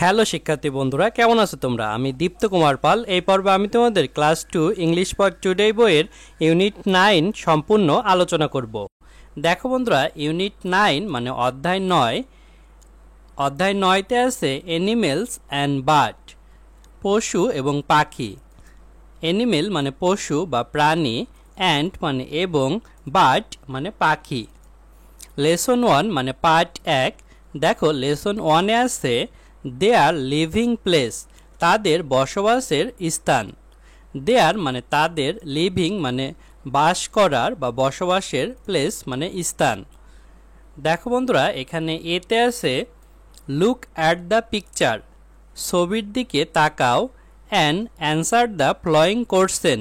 Hello শিক্ষার্থী বন্ধুরা, কেমন আছো তোমরা? আমি দীপ্ত কুমার পাল। এই পর্বে আমি তোমাদের ক্লাস 2 ইংলিশ ফর টুডে বইয়ের ইউনিট 9 সম্পূর্ণ আলোচনা করব। দেখো বন্ধুরা, ইউনিট 9 মানে অধ্যায় 9। অধ্যায় 9তে আছে অ্যানিমেলস অ্যান্ড বার্ড, পশু এবং পাখি। অ্যানিমেল মানে পশু বা প্রাণী, অ্যান্ড মানে এবং, বার্ড মানে পাখি। লেসন 1 মানে পার্ট 1। দেখো লেসন 1-এ আছে দেয়ার লিভিং প্লেস, তাদের বসবাসের স্থান। দেয়ার মানে তাদের, লিভিং মানে বাস করার বা বসবাসের, প্লেস মানে স্থান। দেখো বন্ধুরা, এখানে এতে আছে লুক অ্যাট দ্য পিকচার, ছবির দিকে তাকাও, and answer the following question,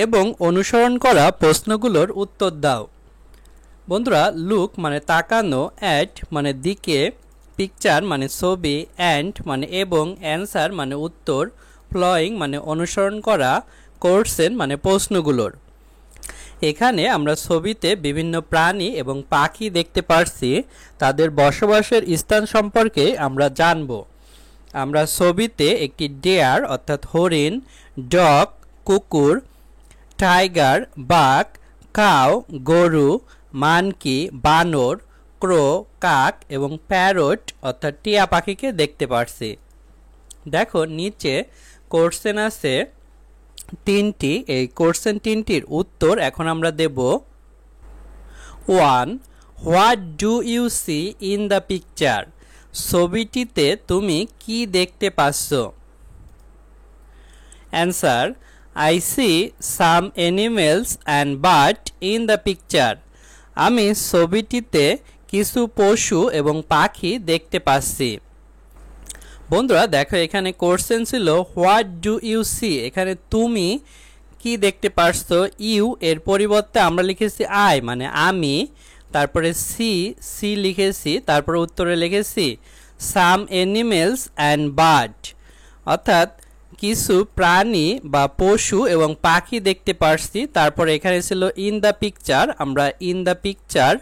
এবং অনুসরণ করা প্রশ্নগুলোর উত্তর দাও। বন্ধুরা, লুক মানে তাকানো, অ্যাট মানে দিকে, পিকচার মানে ছবি, অ্যান্ড মানে এবং, অ্যান্সার মানে উত্তর, ফলোয়িং মানে অনুসরণ করা, কোশ্চেন মানে প্রশ্নগুলোর। এখানে আমরা ছবিতে বিভিন্ন প্রাণী এবং পাখি দেখতে পারছি, তাদের বসবাসের স্থান সম্পর্কে আমরা জানব। আমরা ছবিতে একটি ডেয়ার অর্থাৎ হরিণ, ডগ কুকুর, টাইগার বাঘ, কাউ গরু, মানকি বানর, ক্রো কাক এবং প্যারট অর্থাৎ টিয়া পাখিকে দেখতে পারছি। দেখো নিচে কোশ্চেন আছে তিনটি, এই কোশ্চেন তিনটির উত্তর এখন আমরা দেব। 1. What do you see in the picture, ছবিটিতে তুমি কি দেখতে পাচ্ছ? Answer, I see some animals and birds in the picture. আমি ছবিটিতে কিছু পশু এবং পাখি দেখতে পাচ্ছি। বন্ধুরা দেখো, এখানে কোশ্চেন ছিল হোয়াট ডু ইউ সি, এখানে তুমি কি দেখতে পারছো, ইউ এর পরিবর্তে আমরা লিখেছি আই মানে আমি, তারপরে সি লিখেছি, তারপরে উত্তরে লিখেছি সাম অ্যানিমেলস অ্যান্ড বার্ড, অর্থাৎ কিছু প্রাণী বা পশু এবং পাখি দেখতে পারছি। তারপরে এখানে ছিল ইন দ্য পিকচার, আমরা ইন দ্য পিকচার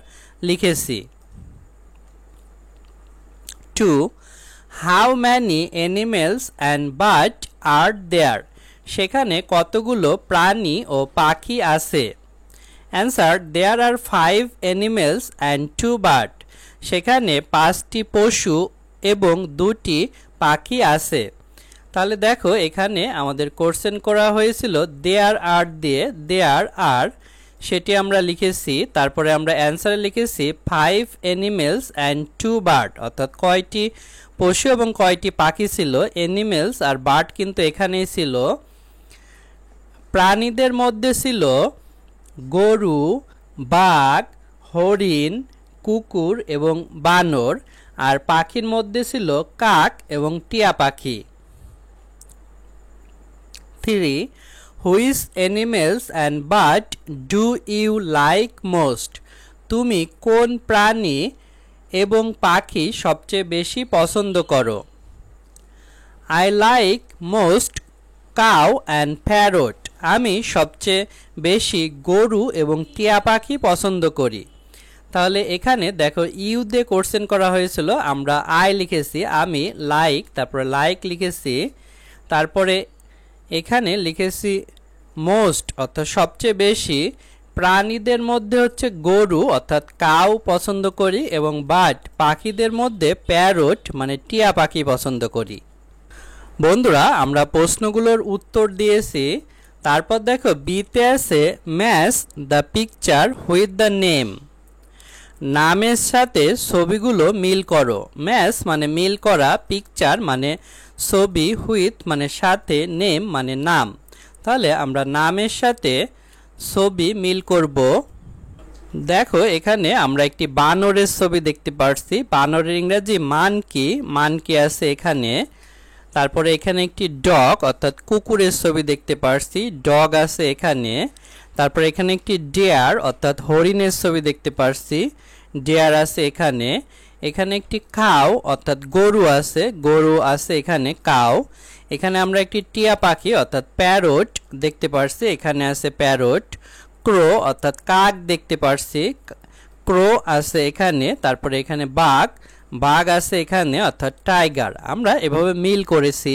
লিখেছি। 2. How many animals and bird are there, সেখানে কতগুলো প্রাণী ও পাখি আছে? Answer, there are 5 animals and 2 bird, সেখানে 5টি পশু এবং 2টি পাখি আছে। তাহলে দেখো এখানে আমাদের কোশ্চেন করা হয়েছিল দেয়ার আর দিয়ে, দেয়ার আর সেটি আমরা লিখেছি, তারপরে আমরা অ্যান্সারে লিখেছি 5 অ্যানিমেলস অ্যান্ড 2 বার্ড, অর্থাৎ কয়টি পশু এবং কয়টি পাখি ছিল। অ্যানিমেলস আর বার্ড কিন্তু এখানেই ছিল। প্রাণীদের মধ্যে ছিল গরু, বাঘ, হরিণ, কুকুর এবং বানর, আর পাখির মধ্যে ছিল কাক এবং টিয়া পাখি। 3. Which animals and bird do you like most, তুমি কোন প্রাণী এবং পাখি সবচেয়ে বেশি পছন্দ করো? I like most cow and parrot, আমি সবচেয়ে বেশি গরু এবং টিয়া পাখি পছন্দ করি। তাহলে এখানে দেখো ইউ দিয়ে কোশ্চেন করা হয়েছিল, আমরা আই লিখেছি, আমি লাইক, তারপরে লাইক লিখেছি, তারপরে এখানে লিখেছি মোস্ট অর্থাৎ সবচেয়ে বেশি। প্রাণীদের মধ্যে হচ্ছে গরু অর্থাৎ কাউ পছন্দ করি, এবং বার্ড পাখিদের মধ্যে প্যারট মানে টিয়া পাখি পছন্দ করি। বন্ধুরা আমরা প্রশ্নগুলোর উত্তর দিয়েছি। তারপর দেখো বিতে আছে match the picture with the name, নামের সাথে ছবিগুলো মিল করো। ম্যাচ মানে মিল করা, পিকচার মানে ছবি, হুইথ মানে সাথে, নেম মানে নাম। তাহলে আমরা নামের সাথে ছবি মিল করব। দেখো এখানে আমরা একটি বানরের ছবি দেখতে পাচ্ছি, বানরের ইংরেজি মানকি, মানকি আছে এখানে। তারপরে এখানে একটি ডগ অর্থাৎ কুকুরের ছবি দেখতে পাচ্ছি, ডগ আছে এখানে। তারপরে এখানে একটি ডেয়ার অর্থাৎ হরিণের ছবি দেখতে পাচ্ছি, ডেয়ার আছে এখানে। এখানে একটি কাউ অর্থাৎ গরু আছে, গরু আছে এখানে, কাউ। এখানে আমরা একটি টিয়া পাখি অর্থাৎ প্যারট দেখতে পাচ্ছি, এখানে আছে প্যারট। ক্রো অর্থাৎ কাক দেখতে পাচ্ছি, ক্রো আছে এখানে। তারপরে এখানে বাঘ, বাঘ আছে এখানে অর্থাৎ টাইগার, আমরা এভাবে মিল করেছি।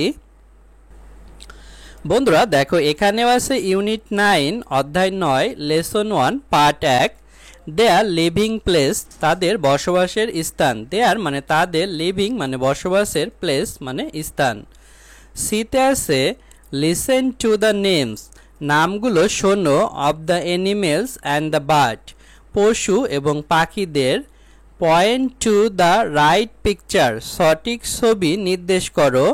বন্ধুরা দেখো এখানেও আছে ইউনিট 9 অধ্যায় 9 লেসন 1 পার্ট 1 দেয়ার লিভিং প্লেস, তাদের বসবাসের স্থান। দেয়ার মানে তাদের, লিভিং মানে বসবাসের, প্লেস মানে স্থান। সিতে আছে লিসেন টু দ্য নেমস, নামগুলো শোনো, of the animals and the bird, পশু এবং পাখিদের। Point to the right picture, সঠিক ছবি নির্দেশ করো।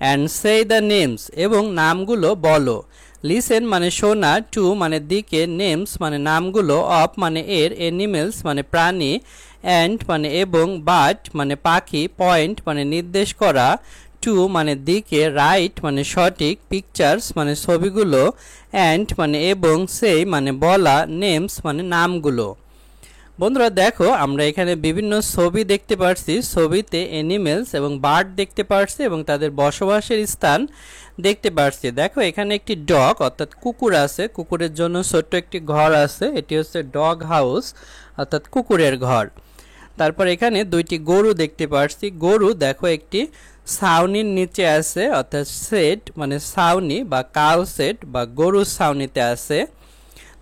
অ্যান্ড সে দ্য নেমস, এবং নামগুলো বলো। লিসেন মানে শোনা, টু মানে দিকে, নেমস মানে নামগুলো, অফ মানে এর, অ্যানিমেলস মানে প্রাণী, অ্যান্ড মানে এবং, বার্ড মানে পাখি, পয়েন্ট মানে নির্দেশ করা, টু মানে দিকে, রাইট মানে সঠিক, পিকচার্স মানে ছবিগুলো, অ্যান্ড মানে এবং, সেই মানে বলা, নেমস মানে নামগুলো। বন্ধুরা দেখো আমরা এখানে বিভিন্ন ছবি দেখতে পাচ্ছি, ছবিতে অ্যানিমেলস এবং বার্ড দেখতে পাচ্ছি এবং তাদের বসবাসের স্থান দেখতে পাচ্ছি। দেখো এখানে একটি ডগ অর্থাৎ কুকুর আছে, কুকুরের জন্য ছোট্ট একটি ঘর আছে, এটি হচ্ছে ডগ হাউস অর্থাৎ কুকুরের ঘর। তারপর এখানে দুইটি গরু দেখতে পাচ্ছি, গরু দেখো একটি ছাউনির নিচে আছে অর্থাৎ শেড মানে ছাউনি বা কাউ শেড বা গরুর ছাউনিতে আছে।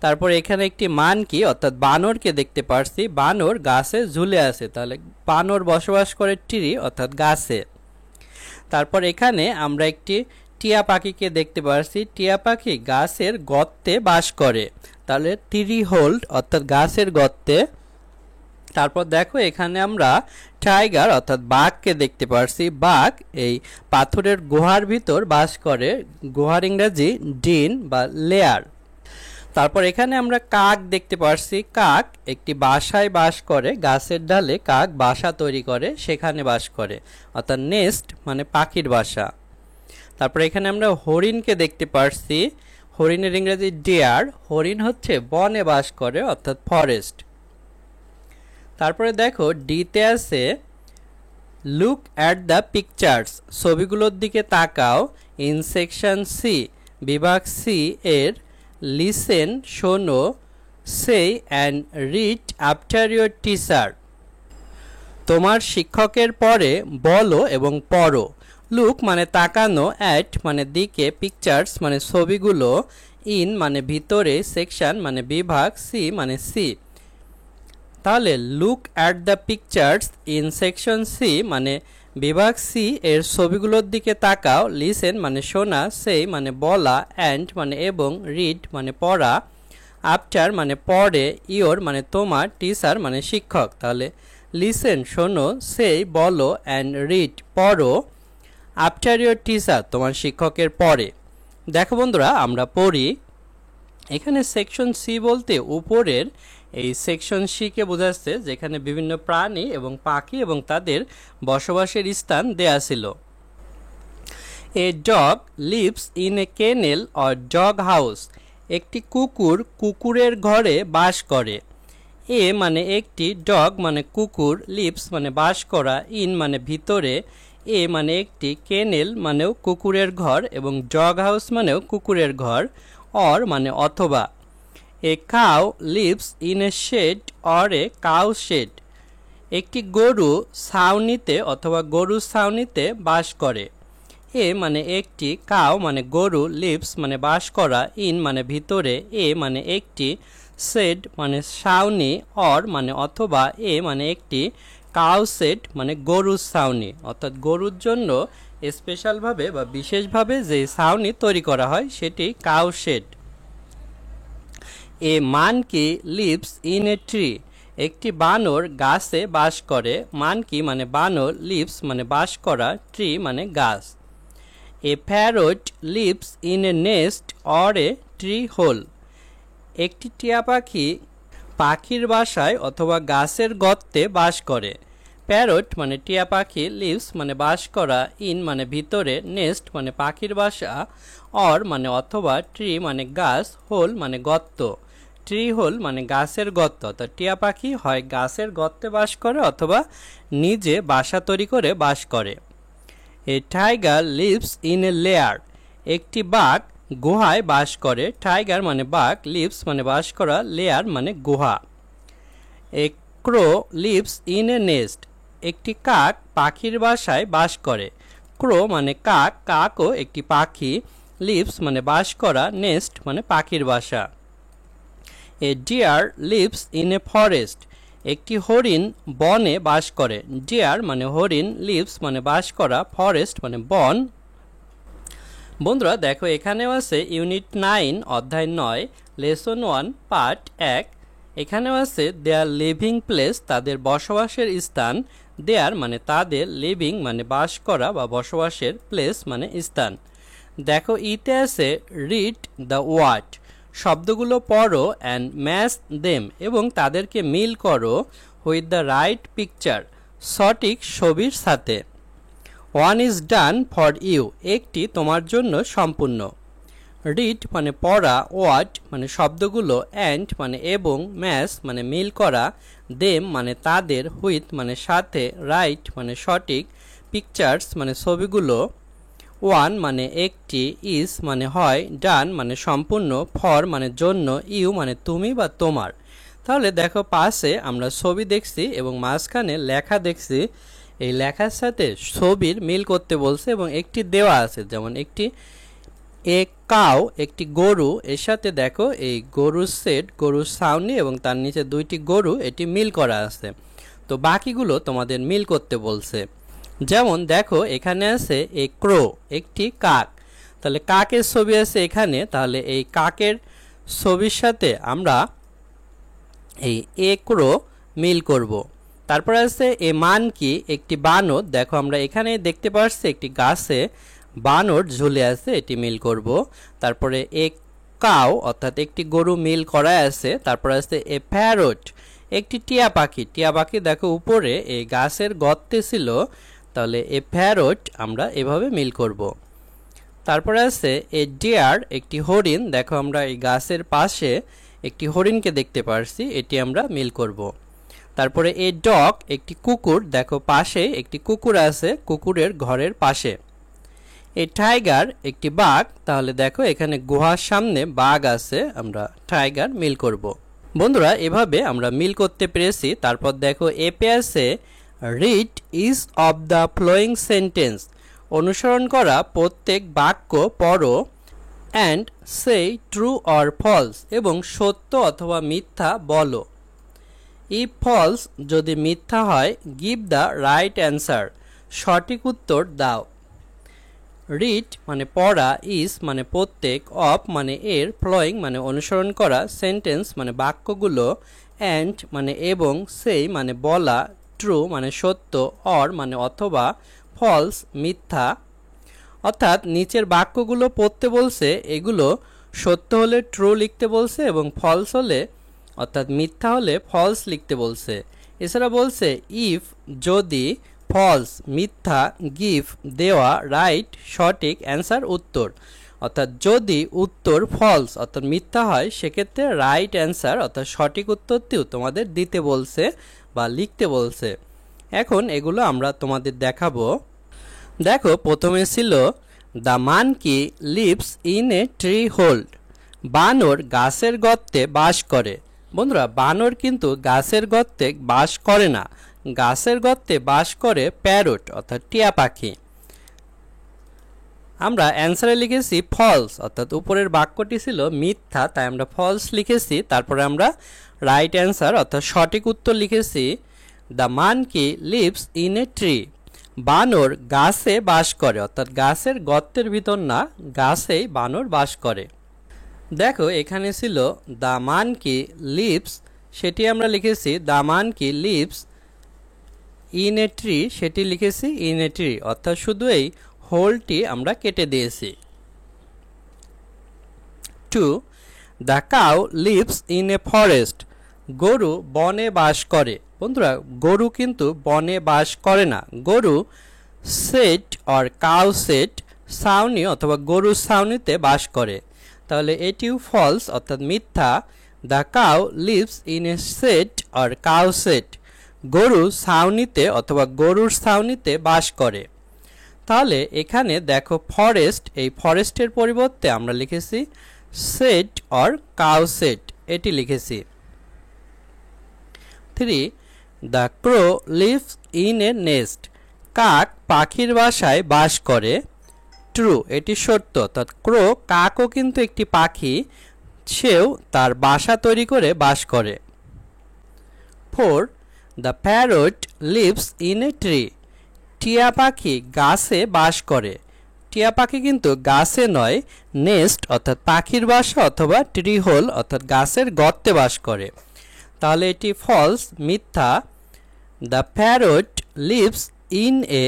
তারপর এখানে একটি মানকি অর্থাৎ বানরকে দেখতে পাচ্ছি, বানর গাছে ঝুলে আছে, তাহলে বানর বসবাস করে ট্রি অর্থাৎ গাছে। তারপর এখানে আমরা একটি টিয়া পাখিকে দেখতে পাচ্ছি, টিয়া পাখি গাছের গর্তে বাস করে, তাহলে ট্রি হোল্ড অর্থাৎ গাছের গর্তে। তারপর দেখো এখানে আমরা টাইগার অর্থাৎ বাঘকে দেখতে পাচ্ছি, বাঘ এই পাথরের গুহার ভিতর বাস করে, গুহার ইংরাজি ডিন বা লেয়ার। তারপর এখানে আমরা কাক দেখতে পাচ্ছি, কাক একটি বাসায় বাস করে, গাছের ডালে কাক বাসা তৈরি করে, সেখানে বাস করে অর্থাৎ নেস্ট মানে পাখির বাসা। তারপর এখানে আমরা হরিণকে দেখতে পাচ্ছি, হরিণের ইংরেজি ডিয়ার, হরিণ হচ্ছে বনে বাস করে অর্থাৎ ফরেস্ট। তারপরে দেখো ডিতে আছে লুক অ্যাট দ্য পিকচার্স, ছবিগুলোর দিকে তাকাও। ইন সেকশন সি বিভাগ সি এর লিসেন শোনো, say and read after your teacher, তোমার শিক্ষকের পরে বলো এবং পড়ো। লুক মানে তাকানো, অ্যাট মানে দিকে, পিকচার্স মানে ছবিগুলো, ইন মানে ভিতরে, সেকশন মানে বিভাগ, সি মানে সি। তাহলে look at the pictures in section C মানে বিভাগ সি এর ছবিগুলোর দিকে তাকাও। লিসেন মানে শোনা, সেই মানে বলা, অ্যান্ড মানে এবং, রিড মানে পড়া, আফটার মানে পড়ে, ইয়োর মানে তোমার, টিচার মানে শিক্ষক। তাহলে লিসেন শোনো, সেই বলো, অ্যান্ড রিড পড়ো, আফটার ইয়োর টিচার তোমার শিক্ষকের পরে। দেখো বন্ধুরা আমরা পড়ি, এখানে সেকশন সি বলতে উপরের এই সেকশন সি কে বোঝাচ্ছে, যেখানে বিভিন্ন প্রাণী এবং পাখি এবং তাদের বসবাসের স্থান দেয়া ছিল। A dog lives in a kennel or dog house, একটি কুকুর কুকুরের ঘরে বাস করে। এ মানে একটি, ডগ মানে কুকুর, লিভস মানে বাস করা, ইন মানে ভিতরে, এ মানে একটি, কেনেল মানেও কুকুরের ঘর এবং ডগ হাউস মানেও কুকুরের ঘর, অর মানে অথবা। A cow lives in a shed or a cow shed, একটি গরু ছাউনিতে অথবা গরুর ছাউনিতে বাস করে। এ মানে একটি, কাউ মানে গরু, লিভস মানে বাস করা, ইন মানে ভিতরে, এ মানে একটি, শেড মানে ছাউনি, অর মানে অথবা, এ মানে একটি, কাউ শেড মানে গরুর ছাউনি অর্থাৎ গরুর জন্য স্পেশালভাবে বা বিশেষভাবে যে ছাউনি তৈরি করা হয় সেটি cow shed. A monkey lives in a tree, একটি বানর গাছে বাস করে। মানকি মানে বানর, লিভস মানে বাস করা, ট্রি মানে গাছ। A parrot lives in a nest or a tree hole, একটি টিয়া পাখি পাখির বাসায় অথবা গাছের গর্তে বাস করে। প্যারট মানে টিয়া পাখি, লিভস মানে বাস করা, ইন মানে ভিতরে, নেস্ট মানে পাখির বাসা, অর মানে অথবা, ট্রি মানে গাছ, হোল মানে গর্ত। ট্রি হোল মানে গাছের গর্ত, অর্থাৎ টিয়া পাখি হয় গাছের গর্তে বাস করে অথবা নিজে বাসা তৈরি করে বাস করে। A tiger leaves in A layer, একটি বাঘ গুহায় বাস করে। টাইগার মানে বাঘ, লিভস মানে বাস করা, লেয়ার মানে গুহা। এ crow lives in a nest, একটি কাক পাখির বাসায় বাস করে। ক্রো মানে কাক, কাকও একটি পাখি। লিভস মানে বাস করা, নেস্ট মানে পাখির বাসা। A deer lives in a forest, একটি হরিণ বনে বাস করে। ডিয়ার মানে হরিণ, লিভস মানে বাস করা, ফরেস্ট মানে বন। বন্ধুরা দেখো এখানেও আছে ইউনিট 9 অধ্যায় 9 লেসন 1 পার্ট 1। এখানেও আছে দেয়ার লিভিং প্লেস, তাদের বসবাসের স্থান। দেয়ার মানে তাদের, লিভিং মানে বাস করা বা বসবাসের, প্লেস মানে স্থান। দেখো ইতে আছে রিড দ্য ওয়ার্ড, শব্দগুলো পড়ো, অ্যান্ড ম্যাচ দেম এবং তাদেরকে মিল করো, উইথ দ্য রাইট পিকচার, সঠিক ছবির সাথে। One is done for you, একটি তোমার জন্য সম্পূর্ণ। রিড মানে পড়া, ওয়ার্ড মানে শব্দগুলো, অ্যান্ড মানে এবং, ম্যাচ মানে মিল করা, দেম মানে তাদের, হুইথ মানে সাথে, রাইট মানে সঠিক, পিকচার্স মানে ছবিগুলো। ওয়ান মানে একটি, ইজ মানে হয়, ডান মানে সম্পূর্ণ, ফর মানে জন্য, ইউ মানে তুমি বা তোমার। তাহলে দেখো পাশে আমরা ছবি দেখছি এবং মাঝখানে লেখা দেখছি। এই লেখার সাথে ছবির মিল করতে বলছে এবং একটি দেওয়া আছে, যেমন একটি কাউ একটি গরু, এর সাথে দেখো এই গরুর সেট, গরুর ছাউনি এবং তার নিচে দুইটি গরু, এটি মিল করা আছে। তো বাকিগুলো তোমাদের মিল করতে বলছে। যেমন দেখো এখানে আছে এ ক্রো, একটি কাক, তাহলে কাকের ছবি আছে এখানে, তাহলে এই কাকের ছবির সাথে আমরা এই এ ক্রো মিল করব। তারপর আছে এ মানকি, একটি বানর, দেখো আমরা এখানে দেখতে পাচ্ছি একটি গাছে বানর ঝুলে আছে, এটি মিল করব। তারপরে এ কাউ অর্থাৎ একটি গরু মিল করা আছে। তারপর আছে এ প্যারট, একটি টিয়া পাখি, টিয়া পাখি দেখো উপরে এই গাছের গর্তে ছিল, তাহলে এ প্যারট আমরা এভাবে মিল করব। তারপরে আছে এ ডিয়ার, একটি হরিণ, দেখো আমরা এই গাছের পাশে একটি হরিণকে দেখতে পারছি, এটি আমরা মিল করব। তারপরে এ ডগ, একটি কুকুর, দেখো পাশে একটি কুকুর আছে, কুকুরের ঘরের পাশে। এ টাইগার, একটি বাঘ, তাহলে দেখো এখানে গুহার সামনে বাঘ আছে, আমরা টাইগার মিল করব। বন্ধুরা এভাবে আমরা মিল করতে পেরেছি। তারপর দেখো এপে আছে read each of the following sentence, অনুসরণ করা প্রত্যেক বাক্য পড়ো, and say true or false, এবং সত্য অথবা মিথ্যা বলো। ইফ ফলস, যদি মিথ্যা হয়, গিভ দ্য রাইট অ্যান্সার, সঠিক উত্তর দাও। রিড মানে পড়া, ইজ মানে প্রত্যেক, অফ মানে এর, ফ্লোয়িং মানে অনুসরণ করা, সেন্টেন্স মানে বাক্যগুলো, অ্যান্ড মানে এবং, সেই মানে বলা, ট্রু মানে সত্য, অর মানে অথবা, ফলস মিথ্যা। অর্থাৎ নিচের বাক্যগুলো পড়তে বলছে, এগুলো সত্য হলে ট্রু লিখতে বলছে এবং ফলস হলে অর্থাৎ মিথ্যা হলে ফলস লিখতে বলছে। এছাড়া বলছে ইফ যদি, ফলস মিথ্যা, গিভ দেওয়া, রাইট সঠিক, অ্যান্সার উত্তর। অর্থাৎ যদি উত্তর ফলস অর্থাৎ মিথ্যা হয়, সেক্ষেত্রে রাইট অ্যান্সার অর্থাৎ সঠিক উত্তরটিও তোমাদের দিতে বলছে বা লিখতে বলছে। এখন এগুলো আমরা তোমাদের দেখাবো। দেখো প্রথমে ছিল the monkey lives in a tree hole, বানর গাছের গর্তে বাস করে। বন্ধুরা বানর কিন্তু গাছের গর্তে বাস করে না, গাছের গর্তে বাস করে প্যারট অর্থাৎ টিয়া পাখি। আমরা অ্যান্সারে লিখেছি ফলস, অর্থাৎ উপরের বাক্যটি ছিল মিথ্যা, তাই আমরা ফলস লিখেছি। তারপরে আমরা রাইট অ্যান্সার অর্থাৎ সঠিক উত্তর লিখেছি the monkey lives in a tree, বানর গাছে বাস করে, অর্থাৎ গাছের গর্তের ভিতর না, গাছেই বানর বাস করে। দেখো এখানে ছিল দ্য মানকি লিভস, সেটি আমরা লিখেছি the monkey lives in a tree, সেটি লিখেছি ইন এ ট্রি, অর্থাৎ শুধু এই হোলটি আমরা কেটে দিয়েছি। 2 the cow lives in a forest, গরু বনে বাস করে। বন্ধুরা গরু কিন্তু বনে বাস করে না, গরু সেট অর কাউ সেট, ছাউনি অথবা গরুর ছাউনিতে বাস করে। তাহলে এটিও ফলস অর্থাৎ মিথ্যা। The cow lives in A set or cow set, গরু ছাউনিতে অথবা গরুর ছাউনিতে বাস করে। তাহলে এখানে দেখো ফরেস্ট, এই ফরেস্টের পরিবর্তে আমরা লিখেছি সেট অর কাউ সেট, এটি লিখেছি। 3 the crow lives in a nest. কাক পাখির বাসায় বাস করে। ট্রু, এটি সত্য। অর্থাৎ ক্রো, কাকও কিন্তু একটি পাখি, সেও তার বাসা তৈরি করে বাস করে। 4. The parrot lives in a tree. টিয়া পাখি গাছে বাস করে। টিয়া পাখি কিন্তু গাছে নয়, নেস্ট অর্থাৎ পাখির বাসা অথবা ট্রি হোল অর্থাৎ গাছের গর্তে বাস করে। তাহলে এটি ফলস, মিথ্যা। The parrot lives in a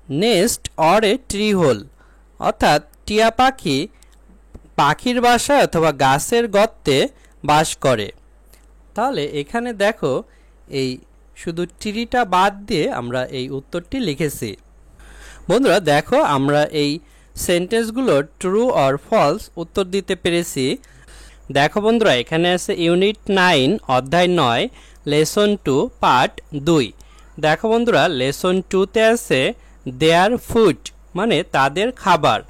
nest or a tree hole. অর্থাৎ টিয়া পাখি পাখির বাসায় অথবা গাছের গর্তে বাস করে। তাহলে এখানে দেখো, এই শুধু ট্রিটা বাদ দিয়ে আমরা এই উত্তরটি লিখেছি। বন্ধুরা দেখো, আমরা এই সেন্টেন্সগুলোর ট্রু অর ফলস উত্তর দিতে পেরেছি। দেখো বন্ধুরা, এখানে আছে ইউনিট 9 অধ্যায় 9 লেসন 2 পার্ট 2। দেখো বন্ধুরা, লেসন 2তে আছে দেয়ার ফুড মানে তাদের খাবার।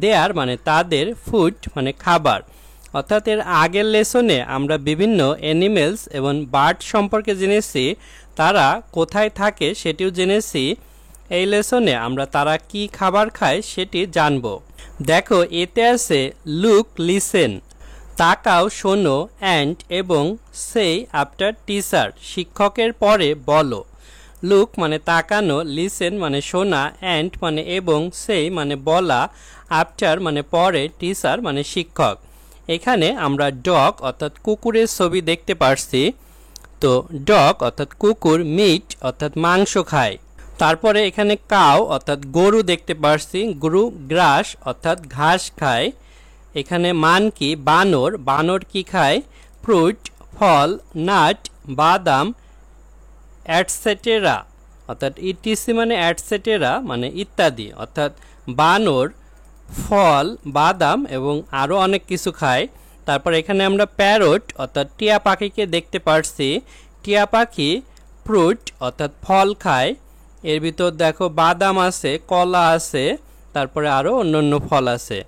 দেয়ার মানে তাদের, ফুড মানে খাবার। অর্থাৎ এর আগের লেসনে আমরা বিভিন্ন অ্যানিমেলস এবং বার্ড সম্পর্কে জেনেছি, তারা কোথায় থাকে সেটিও জেনেছি। এই লেসনে আমরা তারা কি খাবার খায় সেটি জানব। দেখো, এতে আছে লুক, লিসেন তাকাও, শোনো, অ্যান্ড এবং সেই আফটার টিচার শিক্ষকের পরে বলো। লুক মানে তাকানো, লিসেন মানে শোনা, অ্যান্ড মানে এবং, সেই মানে বলা, আফটার মানে পরে, টিচার মানে শিক্ষক। এখানে আমরা ডগ অর্থাৎ কুকুরের ছবি দেখতে পারছি। তো ডগ অর্থাৎ কুকুর, মিট অর্থাৎ মাংস খায়। তারপরে এখানে কাউ অর্থাৎ গরু দেখতে পারছি। গরু গ্রাস অর্থাৎ ঘাস খায়। এখানে মানকি বানর, বানর কি খায়? ফ্রুট ফল, নাট বাদাম, অ্যাটসেটেরা অর্থাৎ ইটিসি মানে অ্যাটসেটেরা মানে ইত্যাদি। অর্থাৎ বানর ফল, বাদাম এবং আরও অনেক কিছু খায়। তারপর এখানে আমরা প্যারট অর্থাৎ টিয়া পাখিকে দেখতে পারছি। টিয়া পাখি ফ্রুট অর্থাৎ ফল খায়। এর ভিতর দেখো বাদাম আছে, কলা আছে, তারপরে আরও অন্যান্য ফল আছে।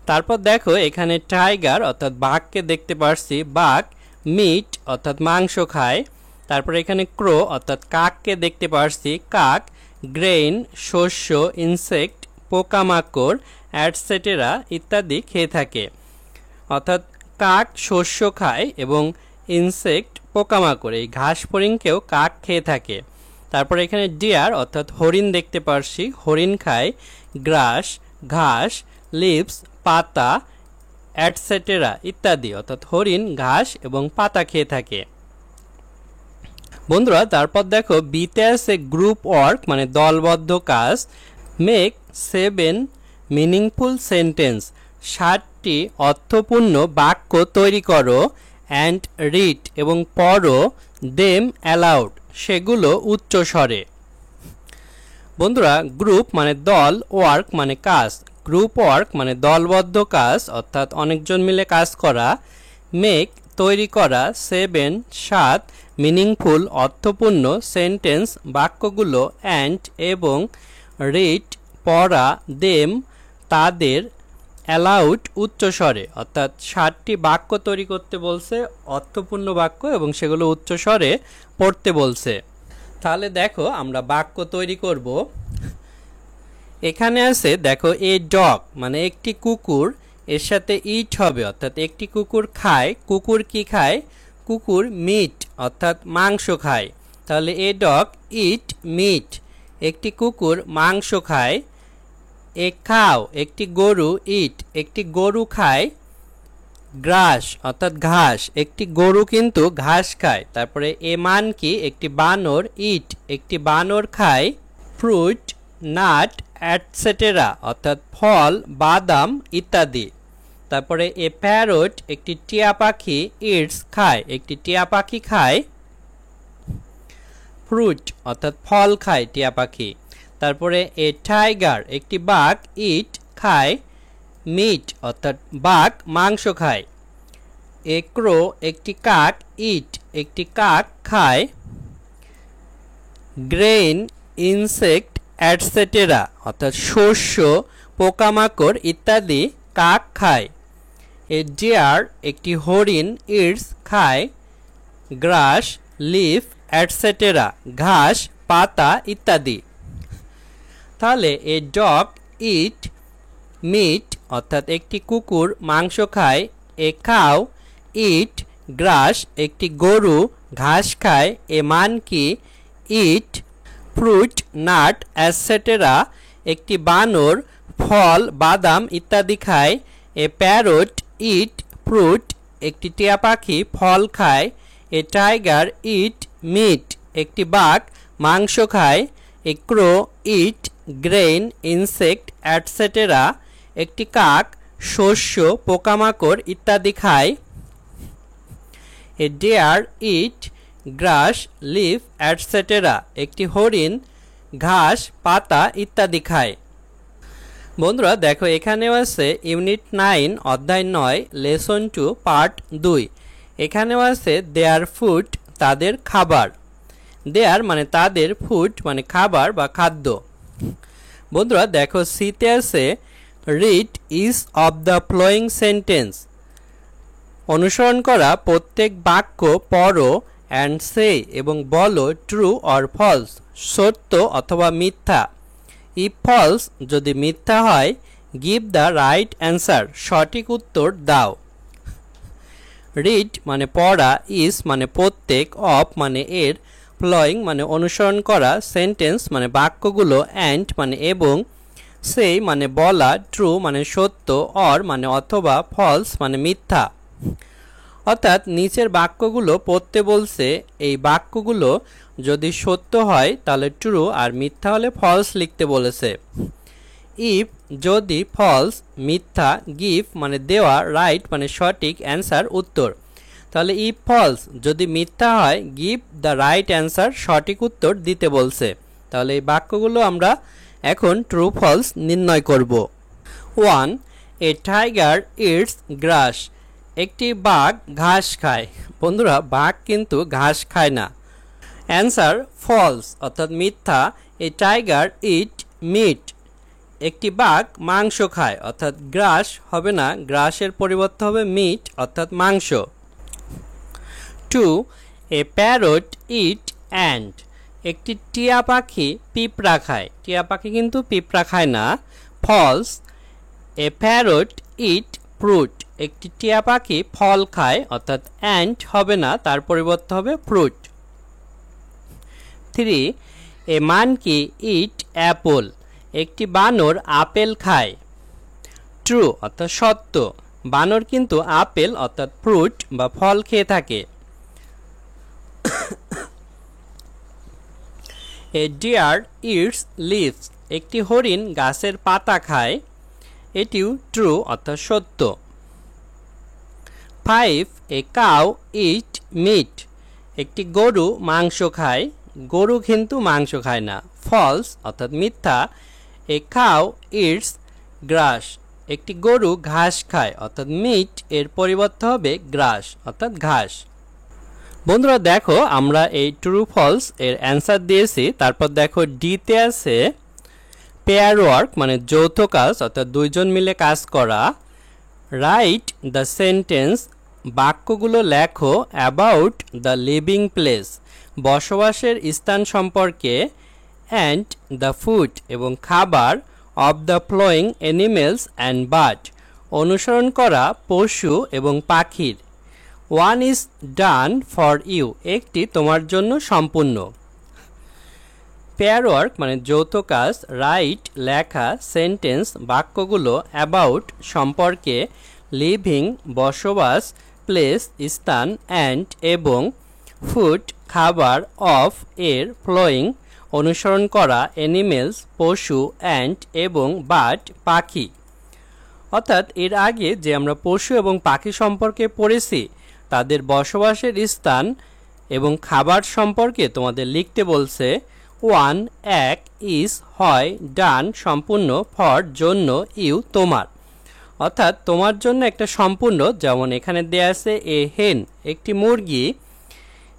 তারপর দেখো এখানে টাইগার অর্থাৎ বাঘকে দেখতে পারছি। বাঘ মিট অর্থাৎ মাংস খায়। তারপর এখানে ক্রো অর্থাৎ কাককে দেখতে পারছি। কাক গ্রেইন শস্য, ইনসেক্ট পোকামাকড়, অ্যাটসেটেরা ইত্যাদি খেয়ে থাকে। অর্থাৎ কাক শস্য খায় এবং ইনসেক্ট পোকামাকড় এই ঘাস ফড়িংকেও কাক খেয়ে থাকে। তারপর এখানে ডিয়ার অর্থাৎ হরিণ দেখতে পারছি। হরিণ খায় গ্রাস ঘাস, লিভস পাতা, অ্যাটসেটেরা ইত্যাদি। অর্থাৎ হরিণ ঘাস এবং পাতা খেয়ে থাকে। বন্ধুরা তারপর দেখো বিতে আছে গ্রুপ ওয়ার্ক মানে দলবদ্ধ কাজ। মেক 7 মিনিংফুল সেন্টেন্স 7টি অর্থপূর্ণ বাক্য তৈরি করো। অ্যান্ড রিড এবং পড়ো দেম অ্যালাউড সেগুলো উচ্চ স্বরে। বন্ধুরা গ্রুপ মানে দল, ওয়ার্ক মানে কাজ। গ্রুপ ওয়ার্ক মানে দলবদ্ধ কাজ অর্থাৎ অনেকজন মিলে কাজ করা। মেক তৈরি করা, 7 মিনিংফুল অর্থপূর্ণ সেন্টেন্স বাক্যগুলো, অ্যান্ড এবং, রিড পড়া, দেম তাদের, অ্যালাউড উচ্চস্বরে। অর্থাৎ 7টি বাক্য তৈরি করতে বলছে, অর্থপূর্ণ বাক্য, এবং সেগুলো উচ্চস্বরে পড়তে বলছে। তাহলে দেখো আমরা বাক্য তৈরি করব। এখানে আছে দেখো এ ডগ মানে একটি কুকুর, এর সাথে ইট হবে অর্থাৎ একটি কুকুর খায়। কুকুর কি খায়? কুকুর মিট অর্থাৎ মাংস খায়। তাহলে এ ডগ ইট মিট একটি কুকুর মাংস খায়। এ কাউ একটি গরু, ইট একটি গরু খায় গ্রাস অর্থাৎ ঘাস, একটি গরু কিন্তু ঘাস খায়। তারপরে এ মানকি একটি বানর, ইট একটি বানর খায় ফ্রুট নাট অ্যাটসেটেরা অর্থাৎ ফল বাদাম ইত্যাদি। তারপরে এ প্যারট একটি টিয়া পাখি, ইটস খায় একটি টিয়া পাখি খায় ফ্রুট অর্থাৎ ফল খায় টিয়া পাখি। তারপরে এ টাইগার একটি বাঘ, ইট খায় মিট অর্থাৎ বাঘ মাংস খায়। এ ক্রো একটি কাক, ইট একটি কাক খায় গ্রেইন ইনসেক্ট অ্যাটসেটেরা অর্থাৎ শস্য পোকামাকড় ইত্যাদি কাক খায়। এ ডিয়ার একটি হরিণ, ইটস খায় গ্রাস লিফ এটসেটেরা, ঘাস, পাতা ইত্যাদি। তাহলে এ ডগ ইট মিট অর্থাৎ একটি কুকুর মাংস খায়। এ কাউ ইট গ্রাস, একটি গরু ঘাস খায়। A monkey eat fruit nut etcetera, একটি বানর ফল বাদাম ইত্যাদি খায়। এ প্যারট ইট ফ্রুট, একটি টিয়া পাখি ফল খায়। এ টাইগার ইট মিট, একটি বাঘ মাংস খায়। A crow eat grain insect etcetera, একটি কাক শস্য পোকামাকড় ইত্যাদি খায়। A deer eat grass leaf etcetera, একটি হরিণ ঘাস পাতা ইত্যাদি খায়। বন্ধুরা দেখো এখানেও আছে ইউনিট 9 অধ্যায় 9 লেসন 2 পার্ট 2। এখানেও আছে দেয়ার ফুড, তাদের খাবার। দেয়ার মানে তাদের, ফুড মানে খাবার বা খাদ্য। বন্ধুরা দেখো সিতে আছে read each of the following sentence, অনুসরণ করা প্রত্যেক বাক্য পড়ো অ্যান্ড সে এবং বলো ট্রু অর ফলস, সত্য অথবা মিথ্যা। ইফ ফলস, যদি মিথ্যা হয়, গিভ দ্য রাইট অ্যান্সার, সঠিক উত্তর দাও। রিড মানে পড়া, ইজ মানে প্রত্যেক, অফ মানে এর, ফ্লোয়িং মানে অনুসরণ করা, সেন্টেন্স মানে বাক্যগুলো, অ্যান্ড মানে এবং, সেই মানে বলা, ট্রু মানে সত্য, অর মানে অথবা, ফলস মানে মিথ্যা। অর্থাৎ নিচের বাক্যগুলো পড়তে বলছে। এই বাক্যগুলো যদি সত্য হয় তাহলে ট্রু আর মিথ্যা হলে ফলস লিখতে বলেছে। ইফ যদি, ফলস মিথ্যা, গিভ মানে দেওয়া, রাইট মানে সঠিক, অ্যান্সার উত্তর। তাহলে ইফ ফলস যদি মিথ্যা হয়, গিভ দ্য রাইট অ্যান্সার সঠিক উত্তর দিতে বলছে। তাহলে এই বাক্যগুলো আমরা এখন ট্রু ফলস নির্ণয় করব। 1. এ টাইগার ইটস গ্রাস, একটি বাঘ ঘাস খায়। বন্ধুরা বাঘ কিন্তু ঘাস খায় না। অ্যান্সার ফলস অর্থাৎ মিথ্যা। এ টাইগার ইট মিট, একটি বাঘ মাংস খায় অর্থাৎ গ্রাস হবে না, গ্রাসের পরিবর্তে হবে মিট অর্থাৎ মাংস। 2. এ প্যারট ইট অ্যান্ট, একটি টিয়া পাখি পিঁপড়া খায়। টিয়া পাখি কিন্তু পিঁপড়া খায় না। False. A parrot eat fruit, একটি টিয়া পাখি ফল খায় অর্থাৎ অ্যান্ট হবে না, তার পরিবর্তে হবে ফ্রুট। 3. এ মানকি ইট অ্যাপল, একটি বানর আপেল খায়। ট্রু অর্থাৎ সত্য, বানর কিন্তু আপেল অর্থাৎ ফ্রুট বা ফল খেয়ে থাকে। এ ডিয়ার ইটস লিভস, একটি হরিণ গাছের পাতা খায়। এটিও ট্রু অর্থাৎ সত্য। 5. এ কাউ ইট মিট, একটি গরু মাংস খায়। গরু কিন্তু মাংস খায় না। ফলস অর্থাৎ মিথ্যা। এ কাউ ইটস গ্রাস, একটি গরু ঘাস খায় অর্থাৎ মিট এর পরিবর্তে হবে গ্রাস অর্থাৎ ঘাস। বন্ধুরা দেখো আমরা এই ট্রু ফলস এর অ্যান্সার দিয়েছি। তারপর দেখো ডিতে আছে পেয়ার ওয়ার্ক মানে যৌথ কাজ অর্থাৎ দুইজন মিলে কাজ করা। রাইট দ্য সেন্টেন্স, বাক্যগুলো লেখো অ্যাবাউট দ্য লিভিং প্লেস, বসবাসের স্থান সম্পর্কে, অ্যান্ড দ্য ফুড এবং খাবার, of the flowing animals and bird, অনুসরণ করা পশু এবং পাখির। 1 ইজ ডান ফর ইউ, একটি তোমার জন্য সম্পূর্ণ। পেয়ার ওয়ার্ক মানে যৌথ কাজ। রাইট লেখা, সেন্টেন্স বাক্যগুলো, অ্যাবাউট সম্পর্কে, লিভিং বসবাস, প্লেস স্থান, অ্যান্ড এবং, ফুড খাবার, অফ এর, ফ্লোয়িং অনুসরণ করা, অ্যানিমেলস পশু, অ্যান্ড এবং, বার্ড পাখি। অর্থাৎ এর আগে যে আমরা পশু এবং পাখি সম্পর্কে পড়েছি তাদের বসবাসের স্থান এবং খাবার সম্পর্কে তোমাদের লিখতে বলছে। 1 এক, ইজ হয়, ডান সম্পূর্ণ, ফর জন্য, ইউ তোমার। অর্থাৎ তোমার জন্য একটা সম্পূর্ণ, যেমন এখানে দেয়া আছে এ হেন একটি মুরগি।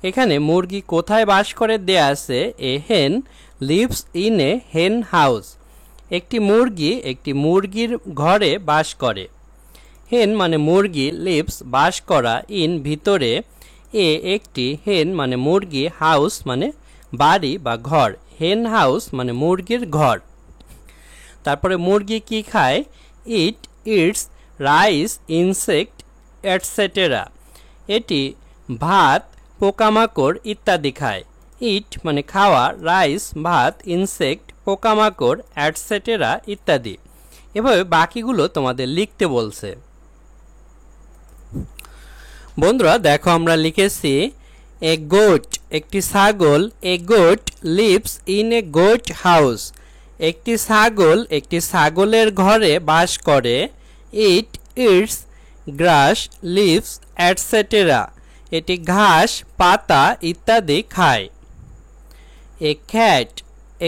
এখানে মুরগি কোথায় বাস করে দেয়া আছে এ হেন লিভস ইন এ হেন হাউস, একটি মুরগি একটি মুরগির ঘরে বাস করে। হেন মানে মুরগি, লিভস বাস করা, ইন ভিতরে, এ একটি, হেন মানে মুরগি, হাউস মানে বাড়ি বা ঘর, হেন হাউস মানে মুরগির ঘর। তারপরে মুরগি কি খায়? It eats rice, insect etcetera. এটি ভাত, পোকামাকড় ইত্যাদি খায়। ইট মানে খাওয়া, রাইস ভাত, ইনসেক্ট পোকামাকড়, এটসেটেরা ইত্যাদি। এভাবে বাকিগুলো তোমাদের লিখতে বলছে। বন্ধুরা দেখো আমরা লিখেছি এ গোট একটি ছাগল, a goat lives in a goat house. একটি ছাগল একটি ছাগলের ঘরে বাস করে। It eats grass, leaves etcetera. এটি ঘাস, পাতা ইত্যাদি খায়। এ ক্যাট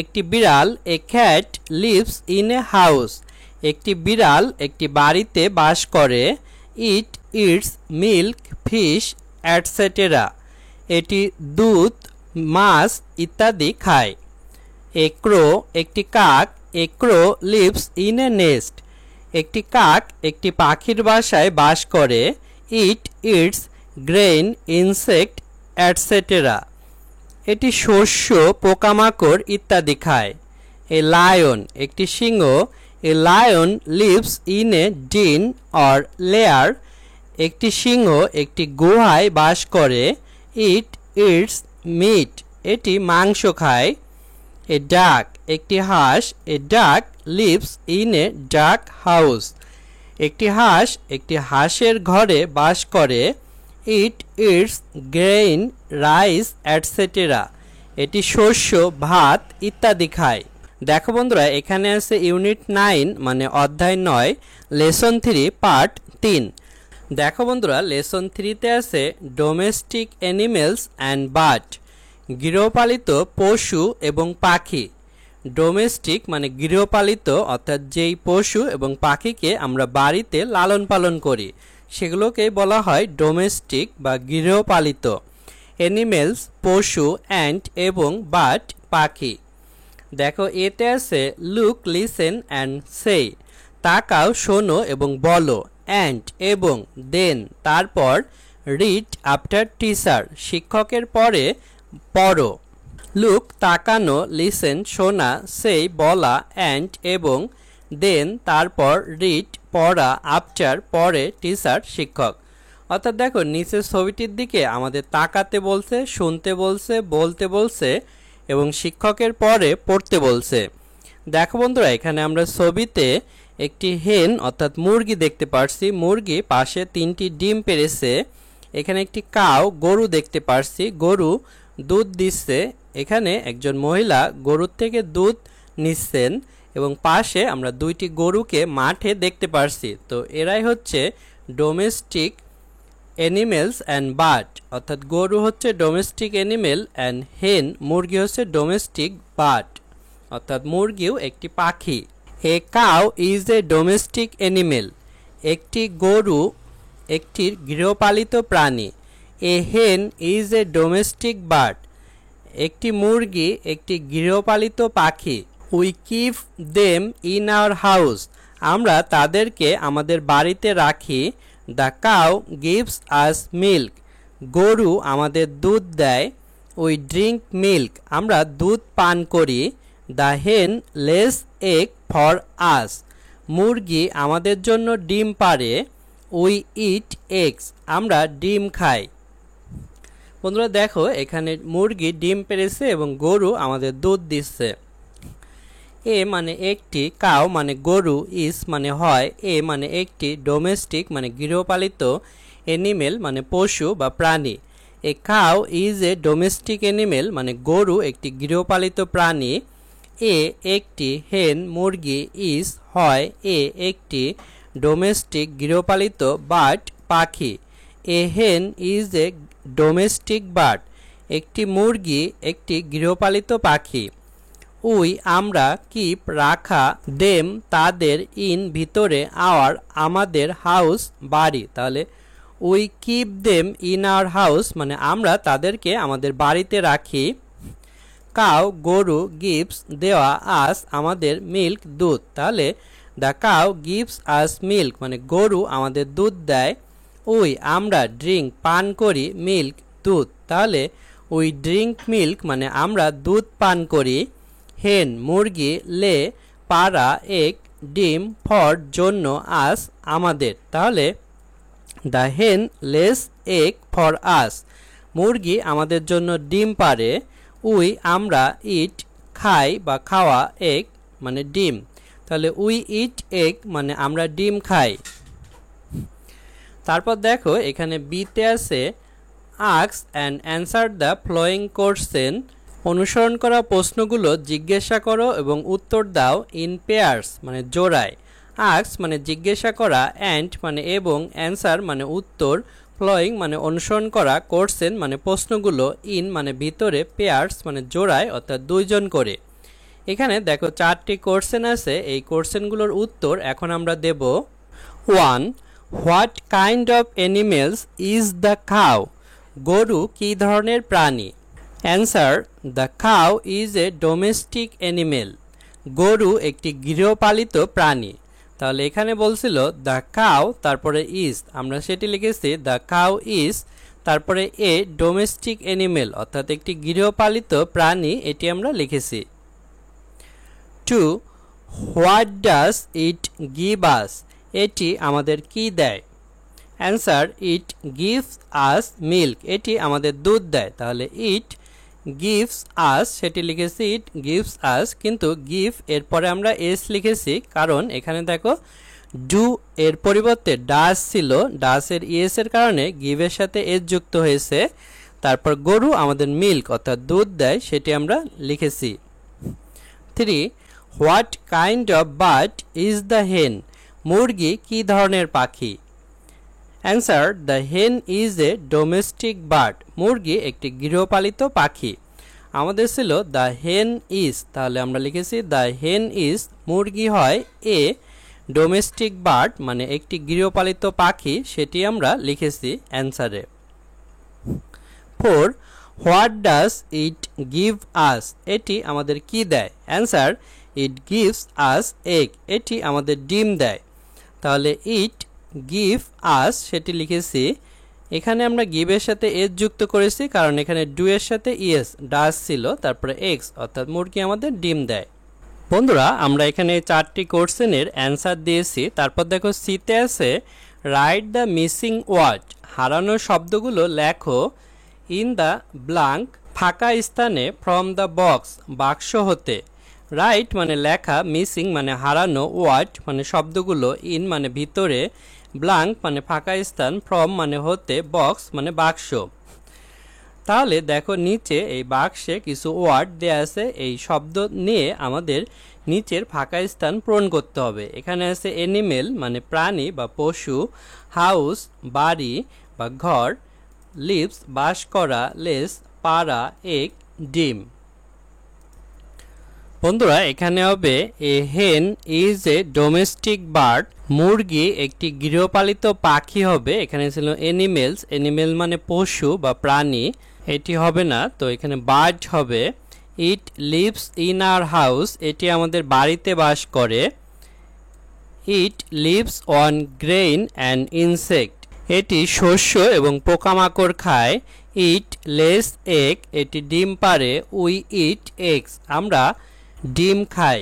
একটি বিড়াল, a cat lives in a house. একটি বিড়াল একটি বাড়িতে বাস করে। It eats milk, fish etcetera. এটি দুধ, মাছ ইত্যাদি খায়। এ ক্রো একটি কাক, a crow lives in a nest. একটি কাক একটি পাখির বাসায় বাস করে। It eats grain, insect etcetera. এটি শস্য, পোকামাকড় ইত্যাদি খায়। এ লায়ন একটি সিংহ, a lion lives in a den or lair. একটি সিংহ একটি গুহায় বাস করে। ইট ইটস মিট, এটি মাংস খায়। এ ডাক একটি হাঁস, এ ডাক লিভস ইন এ ডাক হাউস। একটি হাঁস একটি হাঁসের ঘরে বাস করে। It eats grain, rice etcetera. এটি শস্য, ভাত ইত্যাদি খায়। দেখো বন্ধুরা এখানে আছে ইউনিট 9 মানে অধ্যায় 9, লেসন 3 পার্ট 3। দেখো বন্ধুরা লেসন 3তে আছে ডোমেস্টিক অ্যানিমেলস অ্যান্ড বার্ড, গৃহপালিত পশু এবং পাখি। ডোমেস্টিক মানে গৃহপালিত, অর্থাৎ যেই পশু এবং পাখিকে আমরা বাড়িতে লালন পালন করি সেগুলোকে বলা হয় ডোমেস্টিক বা গৃহপালিত। অ্যানিমেলস পশু, অ্যান্ড এবং বার্ড পাখি। দেখো এতে আছে লুক, লিসেন অ্যান্ড সে, তাকাও, শোনো এবং বলো। অ্যান্ড এবং, দেন তারপর। রিড আফটার টিচার, শিক্ষকের পরে পড়ো। লুক তাকানো, লিসেন শোনা, সে বলা, অ্যান্ড এবং, দেন তারপর, রিড পড়া, আফটার পরে, টিচার শিক্ষক। অর্থাৎ দেখো নিচের ছবিটির দিকে আমাদের তাকাতে বলছে, শুনতে বলছে, বলতে বলছে এবং শিক্ষকের পরে পড়তে বলছে। দেখো বন্ধুরা এখানে আমরা ছবিতে একটি হেন অর্থাৎ মুরগি দেখতে পারছি। মুরগি পাশে 3টি ডিম পেড়েছে। এখানে একটি কাউ গরু দেখতে পারছি, গরু দুধ দিচ্ছে। এখানে একজন মহিলা গরুর থেকে দুধ নিচ্ছেন এবং পাশে আমরা 2টি গরুকে মাঠে দেখতে পারছি। তো এরাই হচ্ছে ডোমেস্টিক অ্যানিমেলস অ্যান্ড বার্ড, অর্থাৎ গরু হচ্ছে ডোমেস্টিক অ্যানিমেল অ্যান্ড হেন মুরগি হচ্ছে ডোমেস্টিক বার্ড, অর্থাৎ মুরগিও একটি পাখি। A cow is a domestic animal, একটি গরু একটি গৃহপালিত প্রাণী। এ হেন ইজ এ ডোমেস্টিক বার্ড, একটি মুরগি একটি গৃহপালিত পাখি। We keep them in our house, আমরা তাদেরকে আমাদের বাড়িতে রাখি। The cow gives us milk, গরু আমাদের দুধ দেয়। উই ড্রিঙ্ক মিল্ক, আমরা দুধ পান করি। দ্য হেন লেস এগ ফর আস, মুরগি আমাদের জন্য ডিম পাড়ে। উই ইট এগস, আমরা ডিম খাই। বন্ধুরা দেখো এখানে মুরগি ডিম পেড়েছে এবং গরু আমাদের দুধ দিচ্ছে। এ মানে একটি, কাউ মানে গরু, ইস মানে হয়, এ মানে একটি, ডোমেস্টিক মানে গৃহপালিত, অ্যানিমেল মানে পশু বা প্রাণী। A cow is a domestic animal মানে গরু একটি গৃহপালিত প্রাণী। এ একটি, হেন মুরগি, ইজ হয়, এ একটি, ডোমেস্টিক গৃহপালিত, বার্ড পাখি। এ হেন ইজ এ ডোমেস্টিক বার্ড, একটি মুরগি একটি গৃহপালিত পাখি। উই আমরা, কিপ রাখা, দেম তাদের, ইন ভিতরে, আওয়ার আমাদের, হাউস বাড়ি। তাহলে we keep them in our house মানে আমরা তাদেরকে আমাদের বাড়িতে রাখি। কাউ গরু, গিভস দেওয়া, আস আমাদের, মিল্ক দুধ। তাহলে the cow gives us milk মানে গরু আমাদের দুধ দেয়। উই আমরা, ড্রিঙ্ক পান করি, মিল্ক দুধ, তাহলে উই ড্রিঙ্ক মিল্ক মানে আমরা দুধ পান করি। হেন মুরগি, লে পাড়া, এগ ডিম, ফর জন্য, আস আমাদের, তাহলে দ্য হেন লেস এগ ফর আস মুরগি আমাদের জন্য ডিম পাড়ে। উই আমরা, ইট খাই বা খাওয়া, এগ মানে ডিম, তাহলে উই ইট এগ মানে আমরা ডিম খাই। তারপর দেখো এখানে বিতে আছে ask and answer the following question, অনুসরণ করা প্রশ্নগুলো জিজ্ঞাসা করো এবং উত্তর দাও ইন পেয়ার্স মানে জোড়ায়। আস্ক মানে জিজ্ঞাসা করা, অ্যান্ড মানে এবং, অ্যান্সার মানে উত্তর, ফলোয়িং মানে অনুসরণ করা, কোশ্চেন মানে প্রশ্নগুলো, ইন মানে ভিতরে, পেয়ার্স মানে জোড়ায় অর্থাৎ দুইজন করে। এখানে দেখো 4টি কোশ্চেন আছে, এই কোশ্চেনগুলোর উত্তর এখন আমরা দেব। 1. What kind of animals is the cow, গরু কী ধরনের প্রাণী। Answer, the cow is a domestic animal, গরু একটি গৃহপালিত প্রাণী। তাহলে এখানে বলছিল দ্য কাউ তারপরে ইজ, আমরা সেটি লিখেছি দ্য কাউ ইজ তারপরে এ ডোমেস্টিক অ্যানিমেল অর্থাৎ একটি গৃহপালিত প্রাণী, এটি আমরা লিখেছি। 2. What does it give us, এটি আমাদের কি দেয়। Answer, it gives us milk, এটি আমাদের দুধ দেয়। তাহলে ইট গিভস আস সেটি লিখেছি ইট গিভস আস, কিন্তু গিভ এরপরে আমরা এস লিখেছি কারণ এখানে দেখো ডু এর পরিবর্তে ডাস ছিল, ডাসের ইএস এর কারণে গিভের সাথে এস যুক্ত হয়েছে। তারপর গরু আমাদের মিল্ক অর্থাৎ দুধ দেয়, সেটি আমরা লিখেছি। 3. What kind of bird is the হেন, মুরগি কী ধরনের পাখি। অ্যান্সার, দ্য হেন ইজ এ ডোমেস্টিক বার্ড, মুরগি একটি গৃহপালিত পাখি। আমাদের ছিল দ্য হেন ইজ, তাহলে আমরা লিখেছি দ্য হেন ইজ, মুরগি হয় এ ডোমেস্টিক বার্ড মানে একটি গৃহপালিত পাখি, সেটি আমরা লিখেছি অ্যান্সারে। 4. What does it give us, এটি আমাদের কি দেয়। Answer, it gives us egg, এটি আমাদের ডিম দেয়। তাহলে ইট গিভ আস সেটি লিখেছি, এখানে আমরা গিভের সাথে এস যুক্ত করেছি কারণ এখানে ডু এর সাথে ইএস ডাস ছিল, তারপরে এক্স অর্থাৎ মুরগি আমাদের ডিম দেয়। বন্ধুরা আমরা এখানে 4টি কোশ্চেনের অ্যান্সার দিয়েছি। তারপর দেখো সিতে আছে রাইট দ্য মিসিং ওয়ার্ড, হারানো শব্দগুলো লেখো ইন দ্য ব্ল্যাঙ্ক, ফাঁকা স্থানে, ফ্রম দ্য বক্স বাক্স হতে। রাইট মানে লেখা, মিসিং মানে হারানো, ওয়ার্ড মানে শব্দগুলো, ইন মানে ভিতরে, ব্ল্যাঙ্ক মানে ফাঁকা স্থান, ফ্রম মানে হতে, বক্স মানে বাক্স। তাহলে দেখো নিচে এই বাক্সে কিছু ওয়ার্ড দেয়া আছে, এই শব্দ নিয়ে আমাদের নিচের ফাঁকা স্থান পূরণ করতে হবে। এখানে আছে অ্যানিমেল মানে প্রাণী বা পশু, হাউস বাড়ি বা ঘর, লিভস বাস করা, লেস পাড়া, এগ ডিম। বন্ধুরা এখানে হবে এ হেন ইজ এ ডোমেস্টিক বার্ড, মুরগি একটি গৃহপালিত পাখি হবে। এখানে ছিল অ্যানিমেলস, অ্যানিমেল মানে পশু বা প্রাণী, এটি হবে না, তো এখানে বার্ড হবে। It lives in our house, এটি আমাদের বাড়িতে বাস করে। It lives on grain and insect, এটি শস্য এবং পোকামাকড় খায়। ইট লেস এগ, এটি ডিম পাড়ে। উই ইট এগস, আমরা ডিম খাই।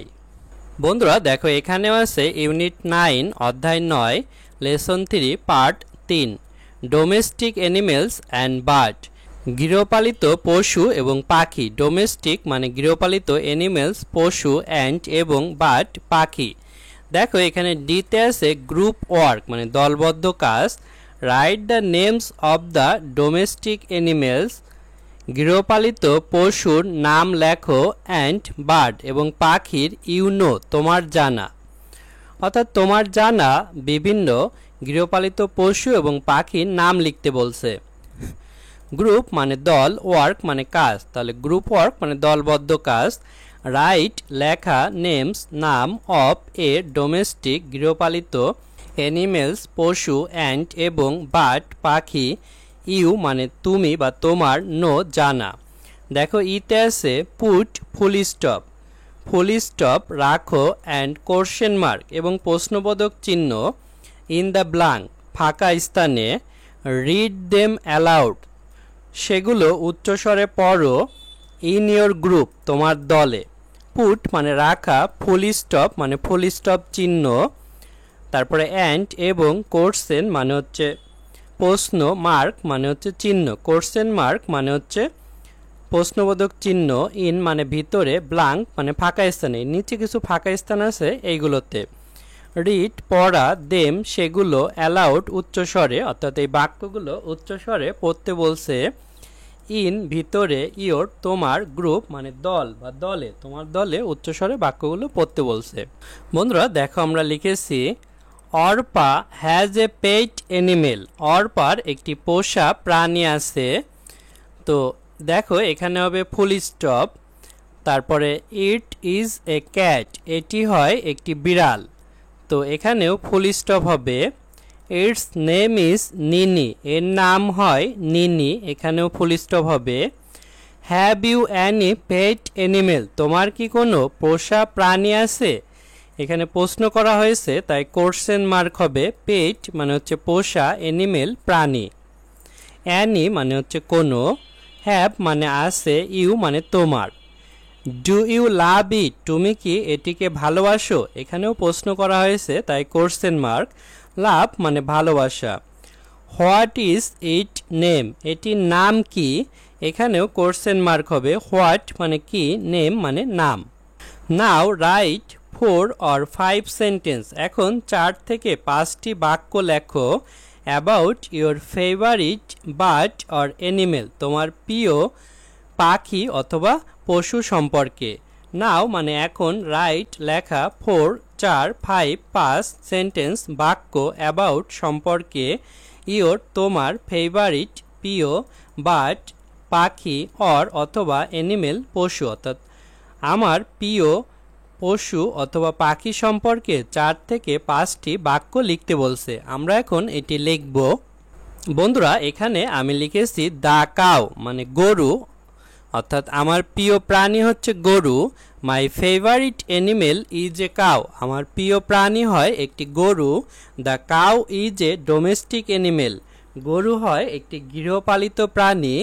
বন্ধুরা দেখো এখানেও আছে ইউনিট 9 অধ্যায় 9 lesson 3 part 3 domestic animals and bird, গৃহপালিত পশু এবং পাখি। ডোমেস্টিক মানে গৃহপালিত, অ্যানিমেলস পশু, অ্যান্ড এবং বার্ড পাখি। দেখো এখানে ডিতে আছে গ্রুপ ওয়ার্ক মানে দলবদ্ধ কাজ। Write the names of the domestic animals, গৃহপালিত পশুর নাম লেখো, অ্যান্ড বার্ড এবং পাখির ইউনো তোমার জানা, অর্থাৎ তোমার জানা বিভিন্ন গৃহপালিত পশু এবং পাখির নাম লিখতে বলছে। গ্রুপ মানে দল, ওয়ার্ক মানে কাজ, তাহলে গ্রুপ ওয়ার্ক মানে দলবদ্ধ কাজ। রাইট লেখা, নেমস নাম, অফ এ ডোমেস্টিক গৃহপালিত, অ্যানিমেলস পশু, অ্যান্ড এবং বার্ড পাখি, ইউ মানে তুমি বা তোমার, নো জানা। দেখো ইতে আছে put full stop, full stop রাখো, অ্যান্ড কোশ্চেন মার্ক এবং প্রশ্নবোধক চিহ্ন, ইন দ্য ব্ল্যাঙ্ক ফাঁকা স্থানে, রিড দেম অ্যালাউড সেগুলো উচ্চস্বরে পড়ো ইন ইয়োর গ্রুপ তোমার দলে। পুট মানে রাখা, ফুল স্টপ মানে ফুল স্টপ চিহ্ন, তারপরে অ্যান্ড এবং কোশ্চেন মানে হচ্ছে প্রশ্ন, মার্ক মানে হচ্ছে চিহ্ন, কোশ্চেন মার্ক মানে হচ্ছে প্রশ্নবোধক চিহ্ন, ইন মানে ভিতরে, ব্লাঙ্ক মানে ফাঁকা স্থানে, নিচে কিছু ফাঁকা স্থান আছে এইগুলোতে। রিড পড়া, দেম সেগুলো, অ্যালাউড উচ্চস্বরে, অর্থাৎ এই বাক্যগুলো উচ্চস্বরে পড়তে বলছে। ইন ভিতরে, ইয়োর তোমার, গ্রুপ মানে দল বা দলে, তোমার দলে উচ্চস্বরে বাক্যগুলো পড়তে বলছে। বন্ধুরা দেখো আমরা লিখেছি Arpa has a pet animal, অর্পার একটি পোষা প্রাণী আছে। তো দেখো এখানে হবে ফুল স্টপ, তারপরে ইট ইজ এ ক্যাট, এটি হয় একটি বিড়াল। তো এখানেও ফুল স্টপ হবে। ইটস নেম ইজ নিনি, এর নাম হয় নিনি, এখানেও ফুল স্টপ হবে। Have you any pet animal, তোমার কি কোনো পোষা প্রাণী আছে? এখানে প্রশ্ন করা হয়েছে তাই কোশ্চেন মার্ক হবে। পেট মানে হচ্ছে পোষা, অ্যানিমেল প্রাণী, অ্যানি মানে হচ্ছে কোনো, হ্যাভ মানে আছে, ইউ মানে তোমার। ডু ইউ লাভ ইট, তুমি কি এটিকে ভালোবাসো? এখানেও প্রশ্ন করা হয়েছে তাই কোশ্চেন মার্ক। লাভ মানে ভালোবাসা। হোয়াট ইজ ইট নেম, এটির নাম কি? এখানেও কোশ্চেন মার্ক হবে। হোয়াট মানে কি, নেম মানে নাম। নাও রাইট 4 or 5 সেন্টেন্স, এখন 4 থেকে 5টি বাক্য লেখো about your favourite bird or animal, তোমার প্রিয় পাখি অথবা পশু সম্পর্কে। নাও মানে এখন, রাইট লেখা, 4 4 5 5 সেন্টেন্স বাক্য, অ্যাবাউট সম্পর্কে, ইয়োর তোমার, ফেভারিট প্রিয়, বার্ড পাখি, অর অথবা অ্যানিমেল পশু, অর্থাৎ আমার প্রিয় পশু অথবা পাখি সম্পর্কে 4 থেকে 5টি বাক্য লিখতে বলছে। আমরা এখন এটি লিখব। বন্ধুরা এখানে আমি লিখেছি দা কাউ মানে গরু, অর্থাৎ আমার প্রিয় প্রাণী হচ্ছে গরু। My favourite animal is a cow, আমার প্রিয় প্রাণী হয় একটি গরু। The cow is a domestic animal, গরু হয় একটি গৃহপালিত প্রাণী।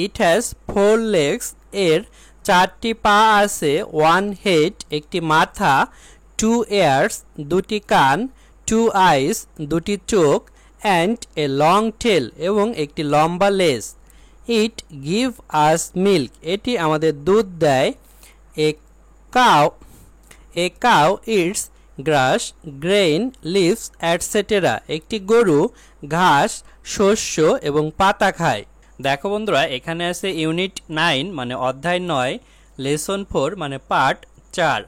ইট হ্যাজ 4 legs, এর 4টি পা আছে। 1 head, একটি মাথা। 2 ears, দুটি কান। 2 eyes, দুটি চোখ। অ্যান্ড এ লং টেল, এবং একটি লম্বা লেজ। ইট গিভ আস মিল্ক, এটি আমাদের দুধ দেয়। A cow eats grass, grain, leaves etcetera, একটি গরু ঘাস, শস্য এবং পাতা খায়। দেখো বন্ধুরা এখানে আছে ইউনিট 9 মানে অধ্যায় 9, লেসন 4 মানে পার্ট 4।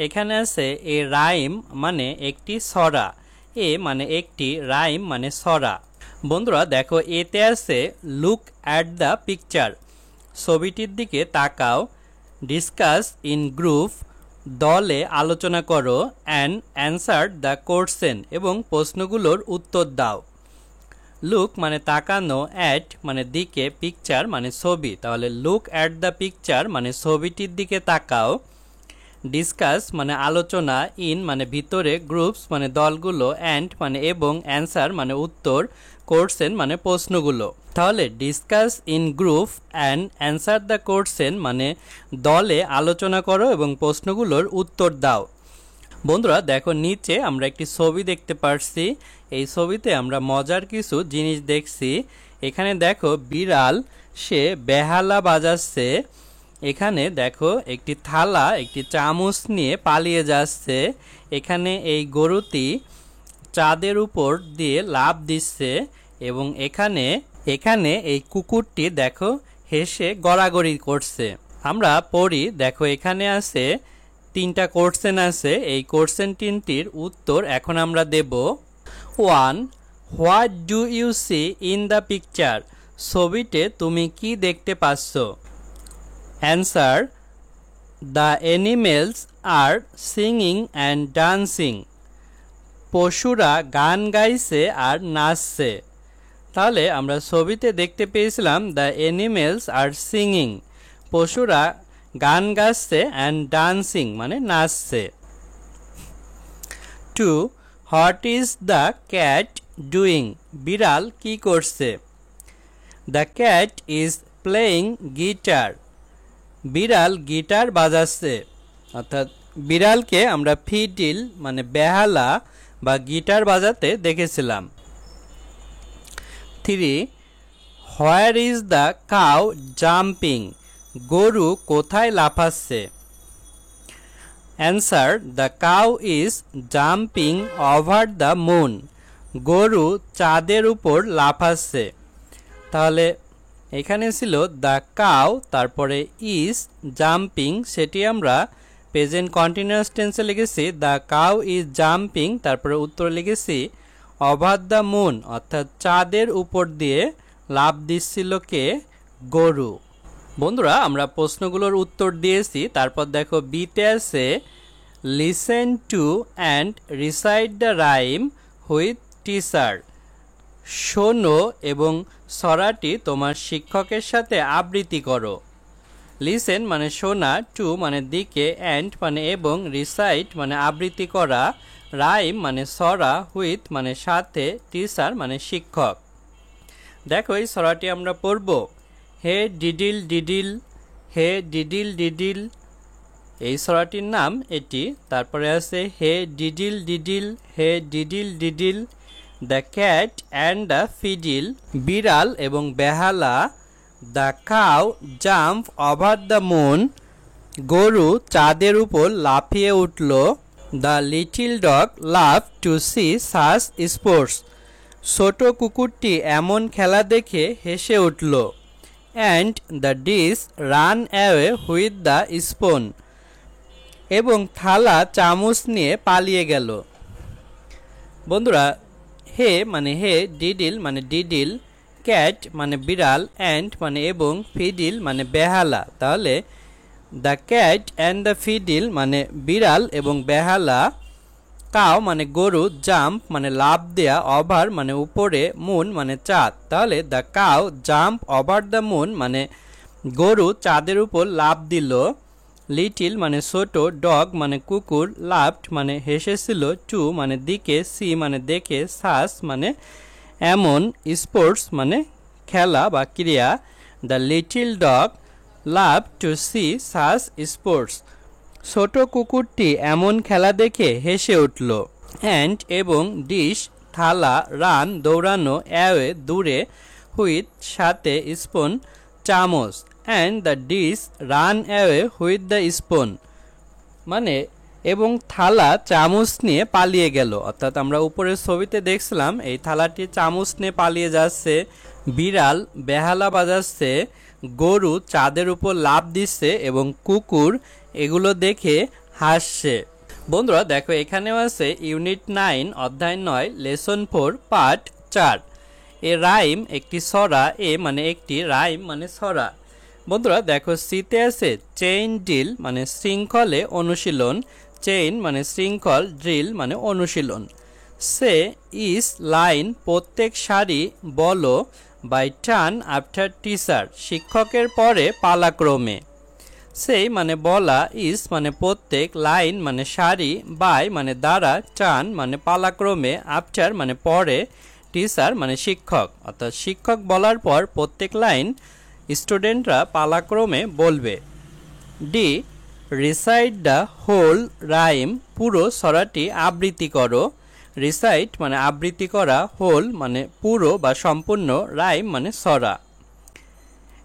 এখানে আছে এ রাইম মানে একটি ছড়া, এ মানে একটি, রাইম মানে ছড়া। বন্ধুরা দেখো এতে আছে লুক অ্যাট দ্য পিকচার, ছবিটির দিকে তাকাও। ডিসকাস ইন গ্রুপ, দলে আলোচনা করো। অ্যান্ড অ্যান্সার দ্য কোশ্চেন, এবং প্রশ্নগুলোর উত্তর দাও। লুক মানে তাকানো, অ্যাট মানে দিকে, পিকচার মানে ছবি, তাহলে লুক অ্যাট দ্য পিকচার মানে ছবিটির দিকে তাকাও। ডিসকাস মানে আলোচনা, ইন মানে ভিতরে, গ্রুপস মানে দলগুলো, অ্যান্ড মানে এবং, অ্যান্সার মানে উত্তর, কোশ্চেন মানে প্রশ্নগুলো। তাহলে discuss in group and answer the question মানে দলে আলোচনা করো এবং প্রশ্নগুলোর উত্তর দাও। বন্ধুরা দেখো নিচে আমরা একটি ছবি দেখতে পারছি, এই ছবিতে আমরা মজার কিছু জিনিস দেখছি। এখানে দেখো বিড়াল সে বেহালা বাজাচ্ছে। এখানে দেখো একটি থালা একটি চামচ নিয়ে পালিয়ে যাচ্ছে। এখানে এই গরুটি চাঁদের উপর দিয়ে লাফ দিচ্ছে, এবং এখানে এই কুকুরটি দেখো হেসে গড়াগড়ি করছে। আমরা পড়ি, দেখো এখানে আছে 3টা কোশ্চেন আছে, এই কোশ্চেন 3টির উত্তর এখন আমরা দেব। 1. What do you see in the picture, ছবিতে তুমি কি দেখতে পাচ্ছ? Answer the animals are singing and dancing, পশুরা গান গাইছে আর নাচছে। তাহলে আমরা ছবিতে দেখতে পেয়েছিলাম দ্য অ্যানিমেলস আর সিঙ্গিং, পশুরা গান গাচ্ছে, অ্যান্ড ডান্সিং মানে নাচছে। 2. What is the cat doing, বিড়াল কি করছে? The cat is playing guitar. বিড়াল গিটার বাজাচ্ছে। অর্থাৎ বিড়ালকে আমরা ফিডল মানে বেহালা বা গিটার বাজাতে দেখেছিলাম। 3. Where is the cow jumping? গরু কোথায় লাফাচ্ছে? Answer, the cow is jumping over the moon. গরু চাঁদের উপর লাফাচ্ছে। তাহলে এখানে ছিল দ্য কাউ, তারপরে ইজ জাম্পিং, সেটি আমরা প্রেজেন্ট কন্টিনিউয়াস টেন্সে লিখেছি দ্য কাউ ইজ জাম্পিং, তারপরে উত্তর লিখেছি ওভার দ্য মুন, অর্থাৎ চাঁদের উপর দিয়ে লাফ দিচ্ছিল কে? গরু। বন্ধুরা, আমরা প্রশ্নগুলোর উত্তর দিয়েছি। তারপর দেখো বিতে আছে listen to and recite the rhyme with teacher. শোনো এবং ছড়াটি তোমার শিক্ষকের সাথে আবৃত্তি করো। লিসেন মানে শোনা, টু মানে দিকে, অ্যান্ড মানে এবং, রিসাইট মানে আবৃত্তি করা, রাইম মানে ছড়া, হুইথ মানে সাথে, টিচার মানে শিক্ষক। দেখো এই ছড়াটি আমরা পড়ব। হে ডিডিল ডিডিল, হে ডিডিল ডিডিল, এই ছড়াটির নাম এটি। তারপরে আছে hey diddle diddle, hey diddle diddle, the cat and the fiddle, বিড়াল এবং বেহালা, the cow jump over the moon, গরু চাঁদের উপর লাফিয়ে উঠল, the little dog love to see such sports, ছোট কুকুরটি এমন খেলা দেখে হেসে উঠল, and the dish run away with the spoon, এবং থালা চামচ নিয়ে পালিয়ে গেল। বন্ধুরা, হে মানে হে, ডিডিল মানে ডিডিল, ক্যাট মানে বিড়াল, অ্যান্ড মানে এবং, ফিডিল মানে বেহালা। তাহলে দ্য ক্যাট অ্যান্ড দ্য ফিডিল মানে বিড়াল এবং বেহালা, কাউ মানে গরু, জাম্প মানে লাফ দেয়া, ওভার মানে উপরে, মুন মানে চাঁদ। তাহলে the cow jump over the moon মানে গরু চাঁদের উপর লাফ দিল, লিটিল মানে ছোট, ডগ মানে কুকুর, লাফড মানে হেসেছিল, টু মানে দিকে, সি মানে দেখে, সাস মানে এমন, স্পোর্টস মানে খেলা বা ক্রিয়া, the little dog love to see such sports, ছোট কুকুরটি এমন খেলা দেখে হেসে উঠল, অ্যান্ড এবং, ডিশ থালা, রান দৌড়ানো, অ্যাওয়ে দূরে, হুইথ সাথে, স্পুন চামচ, and the dish run away with the spoon মানে এবং থালা চামচ নিয়ে পালিয়ে গেল। অর্থাৎ আমরা উপরের ছবিতে দেখছিলাম এই থালাটি চামচ নিয়ে পালিয়ে যাচ্ছে, বিড়াল বেহালা বাজাচ্ছে, গরু চাঁদের উপর লাফ দিচ্ছে এবং কুকুর এগুলো দেখে হাসছে। বন্ধুরা দেখো এখানেও আছে ইউনিট 9 অধ্যায় 9 লেসন 4 পার্ট 4। এ রাইম একটি ছড়া, এ মানে একটি, রাইম মানে ছড়া। বন্ধুরা দেখো সিতে আছে চেইন ড্রিল মানে শৃঙ্খলে অনুশীলন, চেইন মানে শৃঙ্খল, ড্রিল মানে অনুশীলন। সে ইস লাইন প্রত্যেক সারি বলো, বাই টার্ন আফটার টিচার শিক্ষকের পরে পালাক্রমে। সেই মানে বলা, ইস মানে প্রত্যেক, লাইন মানে সারি, বাই মানে দ্বারা, টার্ন মানে পালাক্রমে, আফটার মানে পরে, টিচার মানে শিক্ষক। অর্থাৎ শিক্ষক বলার পর প্রত্যেক লাইন স্টুডেন্টরা পালাক্রমে বলবে। D recite the whole rhyme পুরো ছড়াটি আবৃত্তি করো। রিসাইট মানে আবৃত্তি করা, হোল মানে পুরো বা সম্পূর্ণ, রাইম মানে ছড়া।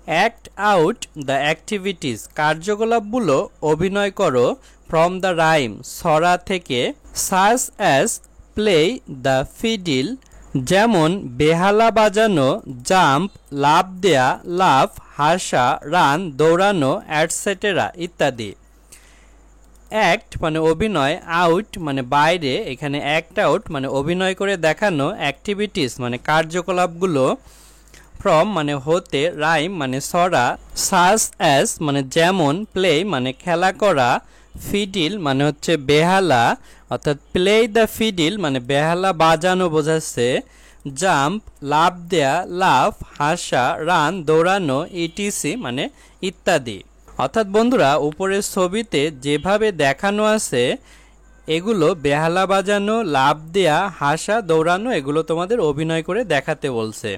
অ্যাক্ট আউট দ্য অ্যাক্টিভিটিস কার্যকলাপগুলো অভিনয় করো, ফ্রম দ্য রাইম ছড়া থেকে, সাচ অ্যাজ প্লে দ্য ফিডিল যেমন বেহালা বাজানো, জাম্প লাফ দেয়া, লাফ হাসা, রান দৌড়ানো, অ্যাটসেটেরা ইত্যাদি। অ্যাক্ট মানে অভিনয়, আউট মানে বাইরে, এখানে অ্যাক্ট আউট মানে অভিনয় করে দেখানো, অ্যাক্টিভিটিস মানে কার্যকলাপগুলো, ফ্রম মানে হতে, রাইম মানে ছড়া, সাচ অ্যাজ মানে যেমন, প্লে মানে খেলা করা, ফিডিল মানে হচ্ছে বেহালা, অর্থাৎ প্লে দ্য ফিডিল মানে বেহালা বাজানো বোঝাচ্ছে, জাম্প লাফ দেয়া, লাফ হাসা, রান দৌড়ানো, ইটিসি মানে ইত্যাদি। অর্থাৎ বন্ধুরা উপরের ছবিতে যেভাবে দেখানো আছে এগুলো বেহালা বাজানো, লাফ দেয়া, হাসা, দৌড়ানো এগুলো তোমাদের অভিনয় করে দেখাতে বলছে।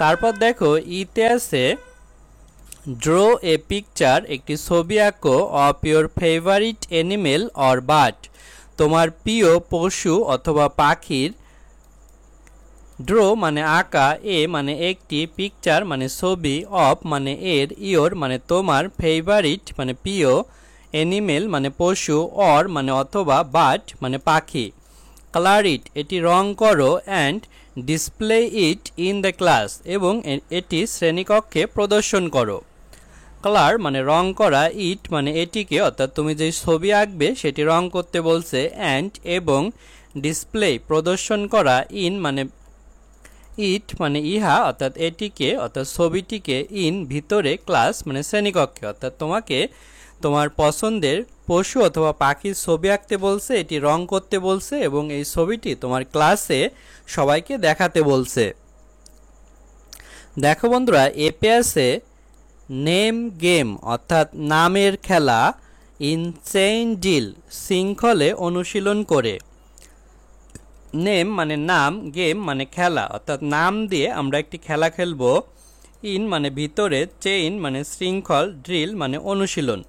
তারপর দেখো ইতে আছে ড্র এ পিকচার, একটি ছবি আঁকো of your favourite animal or bird, তোমার প্রিয় পশু অথবা পাখির। ড্র মানে আঁকা, এ মানে একটি, পিকচার মানে ছবি, অফ মানে এর, ইয়োর মানে তোমার, ফেভারিট মানে প্রিয়, অ্যানিমেল মানে পশু, অর মানে অথবা, বার্ড মানে পাখি। কালার ইট এটি রং করো, and display it in the class এবং এটি শ্রেণীকক্ষে প্রদর্শন করো। কালার মানে রং করা, ইট মানে এটিকে অর্থাৎ তুমি যে ছবি আঁকবে সেটি রং করতে বলছে, অ্যান্ড এবং ডিসপ্লে প্রদর্শন করা, ইন মানে ইট মানে ইহা অর্থাৎ এটিকে অর্থাৎ ছবিটিকে, ইন ভিতরে, ক্লাস মানে শ্রেণীকক্ষে অর্থাৎ তোমাকে তোমার পছন্দের পশু অথবা পাখির ছবি আঁকতে বলছে, এটি রং করতে বলছে এবং এই ছবিটি তোমার ক্লাসে সবাইকে দেখাতে বলছে। দেখো বন্ধুরা, এপে আছে নেম গেম অর্থাৎ নামের খেলা, ইন চেইন ডিল শৃঙ্খলে অনুশীলন করে। নেম মানে নাম, গেম মানে খেলা অর্থাৎ নাম দিয়ে আমরা একটি খেলা খেলবো, ইন মানে ভিতরে, চেইন মানে শৃঙ্খল, ড্রিল মানে অনুশীলন।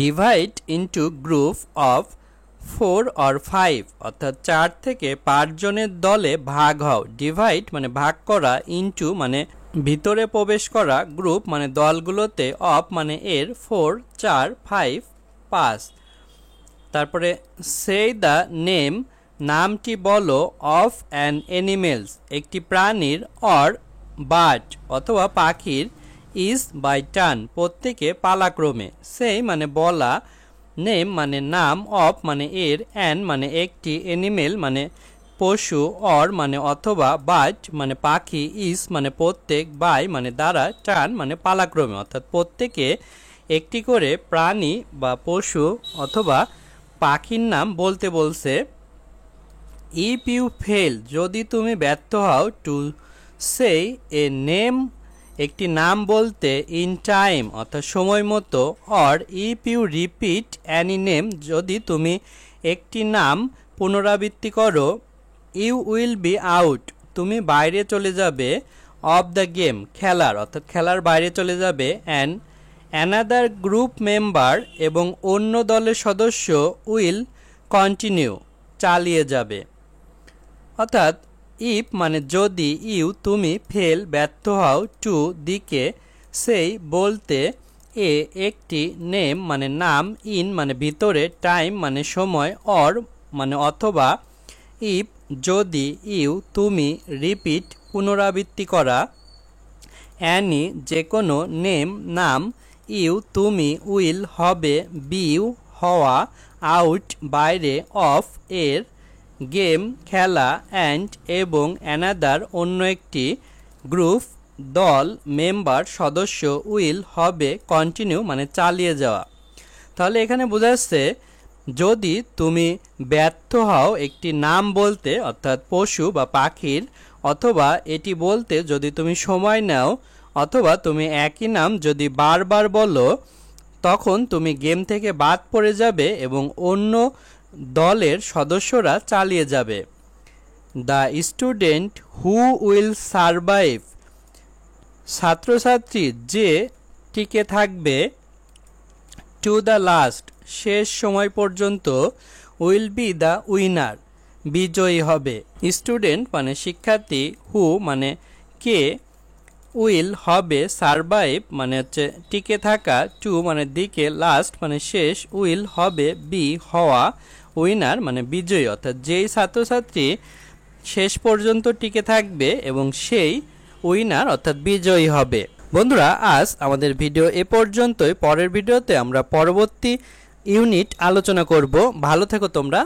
Divide into group of 4 or 5 অর্থাৎ 4 থেকে 5 জনের দলে ভাগ হও। ডিভাইড মানে ভাগ করা, ইনটু মানে ভিতরে প্রবেশ করা, গ্রুপ মানে দলগুলোতে, অফ মানে এর, 4 4, 5 5। তারপরে সে দ্য নেম নামটি বলো, অফ অ্যান অ্যানিমেলস একটি প্রাণীর, অর বার্ড অথবা পাখির, ইজ বাই টার্ন প্রত্যেকে পালাক্রমে। সেই মানে বলা, নেম মানে নাম, অফ মানে এর, অ্যান মানে একটি, অ্যানিমেল মানে পশু, অর মানে অথবা, বার্ড মানে পাখি, ইজ মানে প্রত্যেক, বাই মানে দ্বারা, টার্ন মানে পালাক্রমে অর্থাৎ প্রত্যেকে একটি করে প্রাণী বা পশু অথবা পাখির নাম বলতে বলছে। ইফ ইউ ফেল যদি তুমি ব্যর্থ হও, টু সে এ নেম একটি নাম বলতে, ইন টাইম অর্থাৎ সময় মতো, or if you repeat any name যদি তুমি একটি নাম পুনরাবৃত্তি করো, ইউ উইল বি আউট তুমি বাইরে চলে যাবে, অফ দ্য গেম খেলার অর্থাৎ খেলার বাইরে চলে যাবে, অ্যান্ড অ্যানাদার গ্রুপ মেম্বার এবং অন্য দলের সদস্য, উইল কন্টিনিউ চালিয়ে যাবে। অর্থাৎ ইফ মানে যদি, ইউ তুমি, ফেল ব্যর্থ হও, টু দিকে, সেই বলতে, এ একটি, নেম মানে নাম, ইন মানে ভিতরে, টাইম মানে সময়, অর মানে অথবা, ইফ যদি, ইউ তুমি, রিপিট পুনরাবৃত্তি করা, অ্যানি যে কোনো, নেম নাম, ইউ তুমি, উইল হবে, বিউ হওয়া, আউট বাইরে, অফ এর, গেম খেলা, অ্যান্ড এবং অ্যানাদার অন্য একটি, গ্রুপ দল, মেম্বার সদস্য, উইল হবে, কন্টিনিউ মানে চালিয়ে যাওয়া। তাহলে এখানে বোঝা যাচ্ছে যদি তুমি ব্যর্থ হও একটি নাম বলতে অর্থাৎ পশু বা পাখির, অথবা এটি বলতে যদি তুমি সময় নাও, অথবা তুমি একই নাম যদি বারবার বলো, তখন তুমি গেম থেকে বাদ পড়ে যাবে এবং অন্য দলের সদস্যরা চালিয়ে যাবে। The student who will survive ছাত্রছাত্রী যে টিকে থাকবে, টু দ্য লাস্ট শেষ সময় পর্যন্ত, উইল বি দ্য উইনার বিজয়ী হবে। স্টুডেন্ট মানে শিক্ষার্থী, হু মানে কে, উইল হবে, সারভাইভ মানে হচ্ছে টিকে থাকা, টু মানে দিকে, লাস্ট মানে শেষ, উইল হবে, বি হওয়া, উইনার মানে বিজয়ী অর্থাৎ যেই ছাত্রছাত্রী শেষ পর্যন্ত টিকে থাকবে এবং সেই উইনার অর্থাৎ বিজয়ী হবে। বন্ধুরা, আজ আমাদের ভিডিও এ পর্যন্তই। পরের ভিডিওতে আমরা পরবর্তী ইউনিট আলোচনা করব। ভালো থেকো তোমরা।